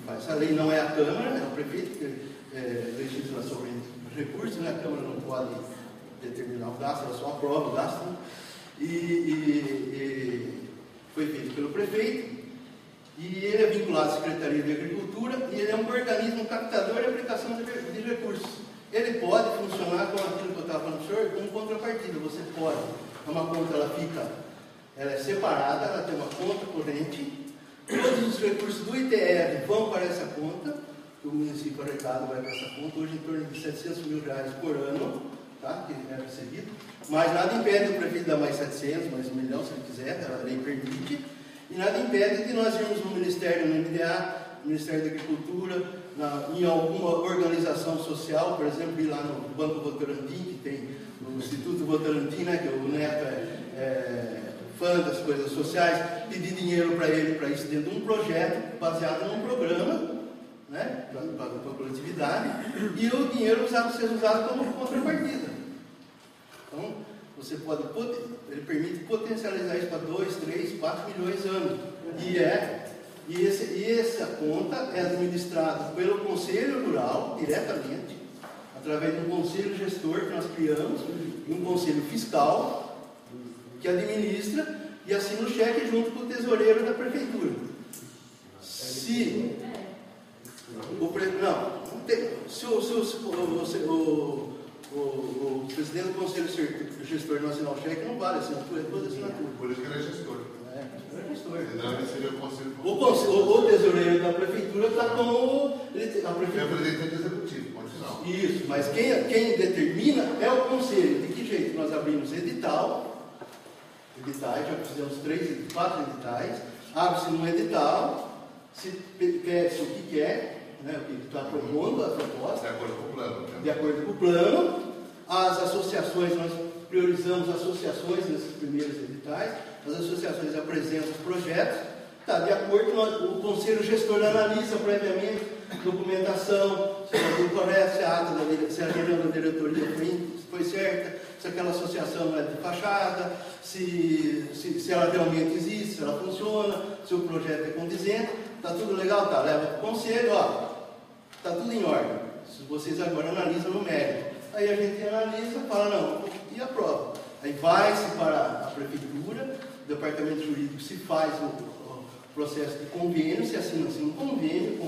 faz essa lei, não é a Câmara, é o prefeito que legisla sobre recursos, né? A Câmara não pode determinar o gasto, ela só aprova o gasto, né? E foi feito pelo prefeito, e ele é vinculado à Secretaria de Agricultura, e ele é um organismo captador de aplicação de recursos. Ele pode funcionar com aquilo que eu estava falando, senhor, como contrapartida. Você pode, uma conta ela é separada, ela tem uma conta corrente, todos os recursos do ITR vão para essa conta, o município arrecado vai para essa conta, hoje em torno de R$700 mil por ano, tá, que é recebido, mas nada impede o prefeito dar mais 700, mais 1 milhão, se ele quiser, a lei permite, e nada impede de nós irmos no Ministério, no MDA, Ministério da Agricultura, em alguma organização social, por exemplo, ir lá no Banco Votorantim, que tem o Instituto Votorantim, né, que o Neto é fã das coisas sociais, pedir dinheiro para ele, para isso, dentro de um projeto baseado num programa, né, para a coletividade, e o dinheiro ser usado como contrapartida. Então, ele permite potencializar isso para 2, 3, 4 milhões anos. E essa conta é administrada pelo Conselho Rural, diretamente, através de um conselho gestor que nós criamos, e um conselho fiscal, que administra e assina o cheque junto com o tesoureiro da prefeitura. Se o presidente do Conselho Gestor não assinar o cheque, não vale, assinatura é toda assinatura. Por isso que ele é gestor. Ele é gestor. Ele seria o conselho. O tesoureiro da prefeitura está como. É o representante executivo, pode não. Isso, mas quem determina é o conselho. De que jeito? Nós abrimos editais, já fizemos 4 editais, abre-se um edital, se pede o que quer, né, o que está propondo a proposta. De acordo com o plano. De acordo com o plano. As associações, nós priorizamos associações nesses primeiros editais. As associações apresentam os projetos. Está de acordo, o conselho gestor analisa previamente documentação, se está tudo correto, se a reunião da diretoria foi certa, se aquela associação não é de fachada, se ela realmente existe, se ela funciona, se o projeto é condizente. Está tudo legal? Tá, leva para o conselho, está tudo em ordem. Se vocês agora analisam no mérito. Aí a gente analisa, fala não, e aprova. Aí vai-se para a prefeitura, o departamento jurídico se faz o processo de convênio, se assina um convênio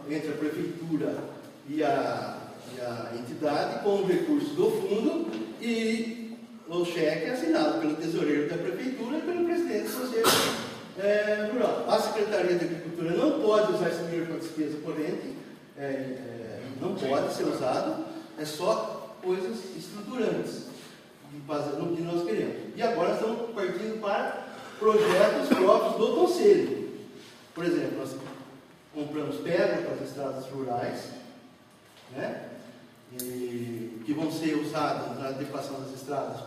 entre a prefeitura e a entidade, com o recurso do fundo, e o cheque é assinado pelo tesoureiro da prefeitura e pelo presidente do Conselho Rural. A Secretaria de Agricultura não pode usar esse dinheiro para despesa corrente, não pode ser usado, é só coisas estruturantes, baseado no que nós queremos. E agora estamos partindo para projetos próprios do Conselho. Por exemplo, nós compramos pedra para as estradas rurais, né? Que vão ser usadas na adequação das estradas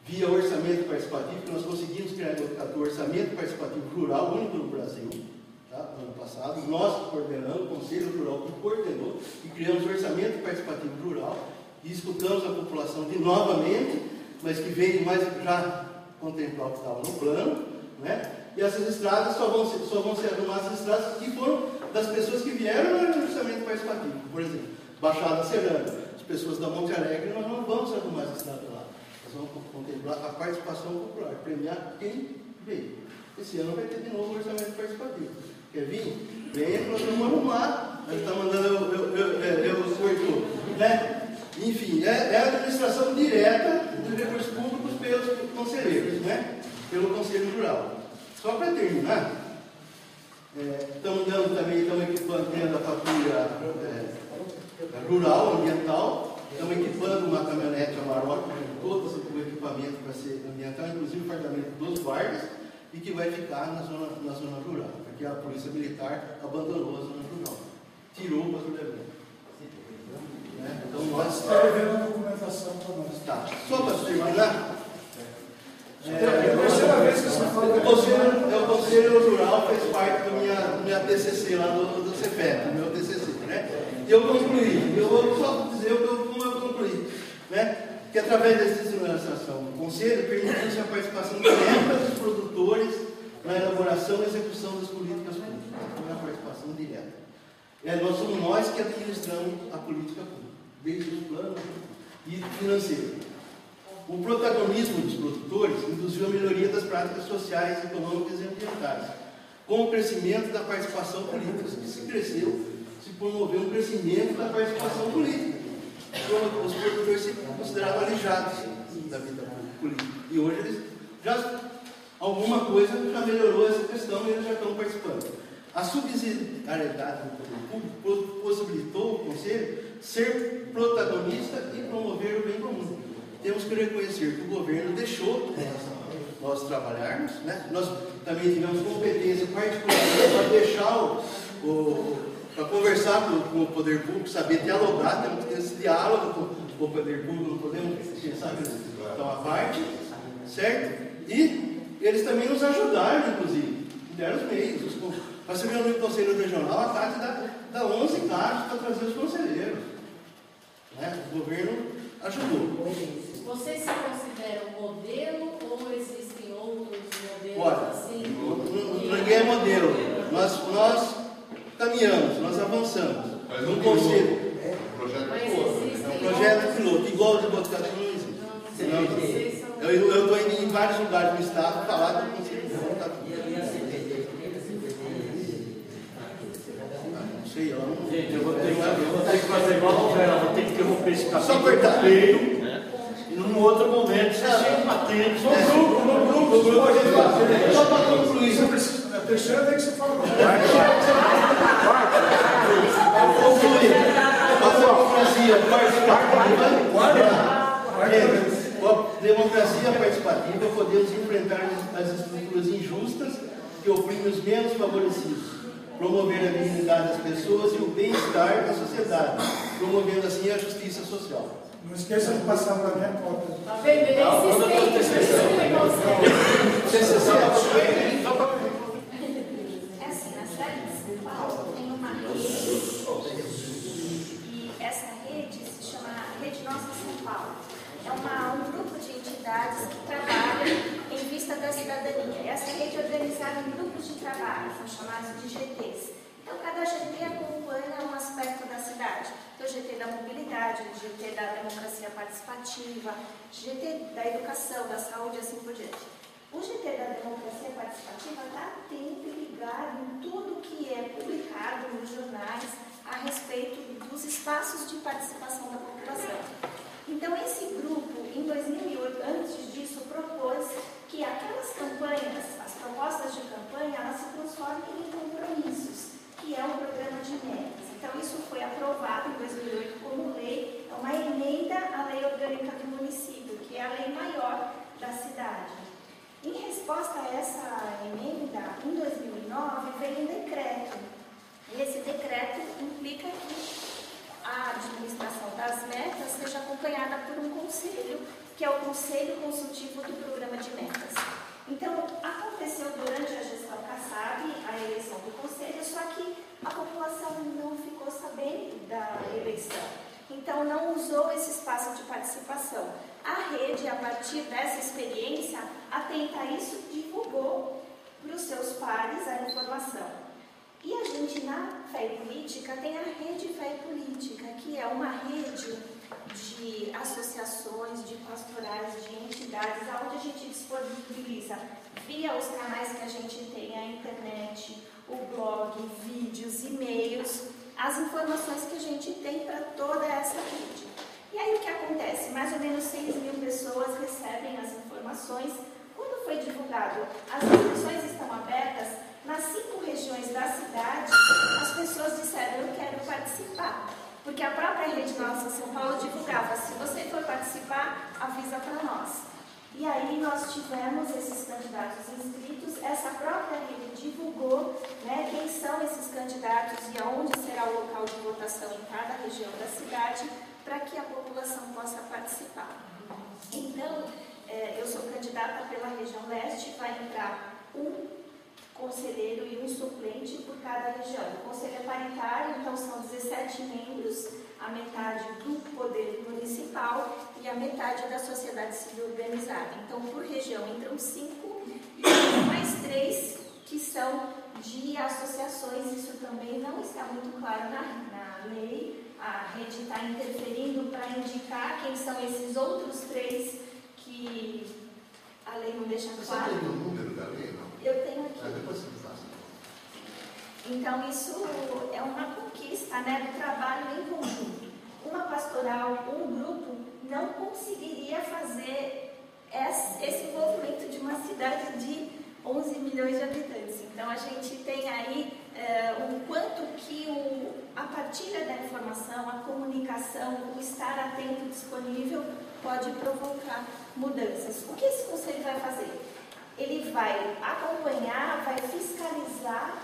via orçamento participativo, que nós conseguimos criar o orçamento participativo rural, único no Brasil, tá? No ano passado. Nós coordenamos, o Conselho Rural que coordenou, e criamos o orçamento participativo rural, e escutamos a população novamente, mas que veio mais já contemplar o que estava no plano, né? E essas estradas só vão ser arrumadas, as estradas que foram das pessoas que vieram no orçamento participativo. Por exemplo, Baixada Serrana, as pessoas da Monte Alegre, nós não vamos arrumar as estradas lá. Nós vamos contemplar a participação popular, premiar quem veio. Esse ano vai ter de novo o orçamento participativo. Quer vir? Venha que nós vamos arrumar. Ele está mandando eu cortou, né? Enfim, é a administração direta dos recursos públicos pelos conselheiros, né? Pelo Conselho Rural. Só para terminar, estamos equipando dentro da patrulha rural, ambiental, estamos equipando uma caminhonete Amarok com todo o equipamento para ser ambiental, inclusive o fardamento dos guardas, e que vai ficar na zona rural, porque a Polícia Militar abandonou a zona rural, tirou o patrulhamento. Então nós está devendo a documentação para nós. Tá. Só para terminar. É a terceira vez que você fala. O Conselho Rural fez parte da minha TCC lá do CEPET, do meu TCC, né? E eu concluí. Eu vou só dizer como eu concluí, né? Que através da institucionalização do Conselho permitiu-se a participação direta dos produtores na elaboração e execução das políticas públicas. Foi a participação direta. Somos nós que administramos a política pública, desde o plano e financeiro. O protagonismo dos produtores induziu a melhoria das práticas sociais, econômicas e ambientais, com o crescimento da participação política. Se promoveu um crescimento da participação política. Os produtores se consideravam alijados da vida política. E hoje alguma coisa já melhorou essa questão e eles já estão participando. A subsidiariedade do poder público possibilitou o Conselho ser protagonista e promover o bem comum. Temos que reconhecer que o governo deixou nós trabalharmos, né? Nós também tivemos competência particular para deixar para conversar com o poder público, saber dialogar, temos que ter esse diálogo com o poder público, não podemos pensar que eles estão à parte, certo? E eles também nos ajudaram, inclusive, deram os meios. Nós tivemos no Conselho Regional a Tati dá 11 carros para trazer os conselheiros, né? O governo ajudou. Vocês se consideram modelo ou existem outros modelos Olha, assim? ninguém é modelo. Nós caminhamos, nós avançamos. No conselho. É um projeto piloto, igual o de Botucatu não existe. Eu estou indo em vários lugares no estado falar do conselho de Botucatu. Não sei, eu não. Gente, eu vou ter que fazer igual a novela, vou ter que interromper esse capítulo. Só cortar. E num outro momento, você sempre atende. No grupo, só para concluir. A terceira vez que você fala. Democracia participativa, podemos enfrentar as estruturas injustas que oprimem os menos favorecidos, promover a dignidade das pessoas e o bem-estar da sociedade, promovendo assim a justiça social. Não esqueça de passar para a minha conta. Tá vendo? Ele é É assim, na cidade de São Paulo tem uma rede, e essa rede se chama Rede Nossa São Paulo. É um grupo de entidades que trabalham em vista da cidadania. Essa rede é organizada em grupos de trabalho, são chamados de GTs. Então, cada GT acompanha um aspecto da cidade. Então, o GT da mobilidade, o GT da democracia participativa, o GT da educação, da saúde e assim por diante. O GT da democracia participativa está atento e ligado em tudo que é publicado nos jornais a respeito dos espaços de participação da população. Então, esse grupo, em 2008, antes disso, propôs que aquelas campanhas, as propostas de campanha, elas se transformem em compromissos, que é um programa de metas. Então, isso foi aprovado em 2008 como lei, é uma emenda à Lei Orgânica do Município, que é a lei maior da cidade. Em resposta a essa emenda, em 2009, veio um decreto. E esse decreto implica que a administração das metas seja acompanhada por um conselho, que é o Conselho Consultivo do Programa de Metas. Então, aconteceu durante a gestão Kassab a eleição do conselho, só que a população não ficou sabendo da eleição. Então, não usou esse espaço de participação. A rede, a partir dessa experiência, atenta a isso, divulgou para os seus pares a informação. E a gente, na Fé e Política, tem a Rede Fé e Política, que é uma rede de associações, de pastorais, de entidades, onde a gente disponibiliza, via os canais que a gente tem, a internet, o blog, vídeos, e-mails, as informações que a gente tem para toda essa rede. E aí o que acontece? Mais ou menos 6 mil pessoas recebem as informações. Quando foi divulgado, as inscrições estão abertas nas 5 regiões da cidade, as pessoas disseram, eu quero participar. Porque a própria Rede Nossa São Paulo divulgava, se você for participar, avisa para nós. E aí nós tivemos esses candidatos inscritos, essa própria rede divulgou, né, quem são esses candidatos e aonde será o local de votação em cada região da cidade, para que a população possa participar. Então, eu sou candidata pela região leste, vai entrar um conselheiro e um suplente por cada região. O conselho é paritário, então são 17 membros, a metade do poder municipal e a metade da sociedade civil organizada. Então, por região entram 5 e mais 3 que são de associações. Isso também não está muito claro na lei. A rede está interferindo para indicar quem são esses outros 3 que a lei não deixa claro. Você tem o número da lei, não? Eu tenho aqui. Depois você faz. Então, isso é uma conquista, né, do trabalho em conjunto. Uma pastoral, um grupo, não conseguiria fazer esse envolvimento de uma cidade de 11 milhões de habitantes. Então, a gente tem aí o quanto que a partilha da informação, a comunicação, o estar atento e disponível pode provocar mudanças. O que esse conselho vai fazer? Ele vai acompanhar, vai fiscalizar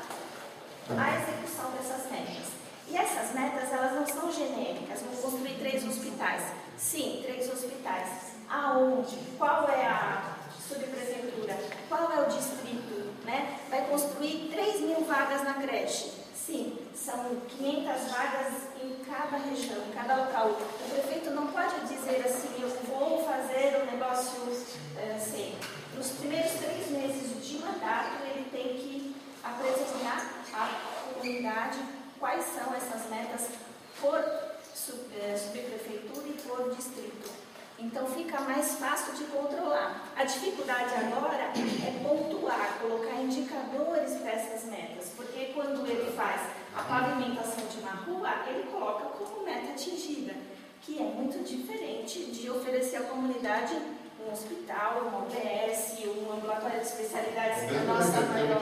a execução dessas metas. E essas metas, elas não são genéricas. Vamos construir 3 hospitais. Sim, 3 hospitais. Aonde? Qual é a subprefeitura? Qual é o distrito? Né? Vai construir 3.000 vagas na creche. Sim, são 500 vagas em cada região, em cada local. O prefeito não pode dizer assim, eu vou fazer o negócio assim. Nos primeiros 3 meses de mandato, ele tem que apresentar à comunidade quais são essas metas por subprefeitura e por distrito. Então fica mais fácil de controlar. A dificuldade agora é pontuar, colocar indicadores para essas metas, porque quando ele faz a pavimentação de uma rua, ele coloca como meta atingida, que é muito diferente de oferecer à comunidade um hospital, uma UBS, um ambulatório de especialidades que é a nossa maior.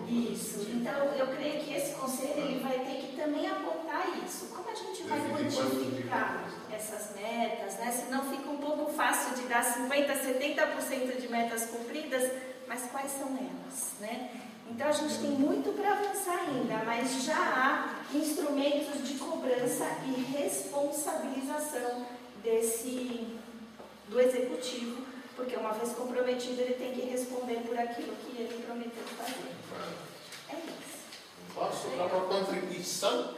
Isso. Então, eu creio que esse conselho ele vai ter que também apontar isso. Como a gente vai quantificar essas metas, né? Senão fica um pouco fácil de dar 50%, 70% de metas cumpridas, mas quais são elas, né? Então, a gente tem muito para avançar ainda, mas já há instrumentos de cobrança e responsabilização do executivo, porque uma vez comprometido ele tem que responder por aquilo que ele prometeu fazer. É isso. Posso dar uma contribuição?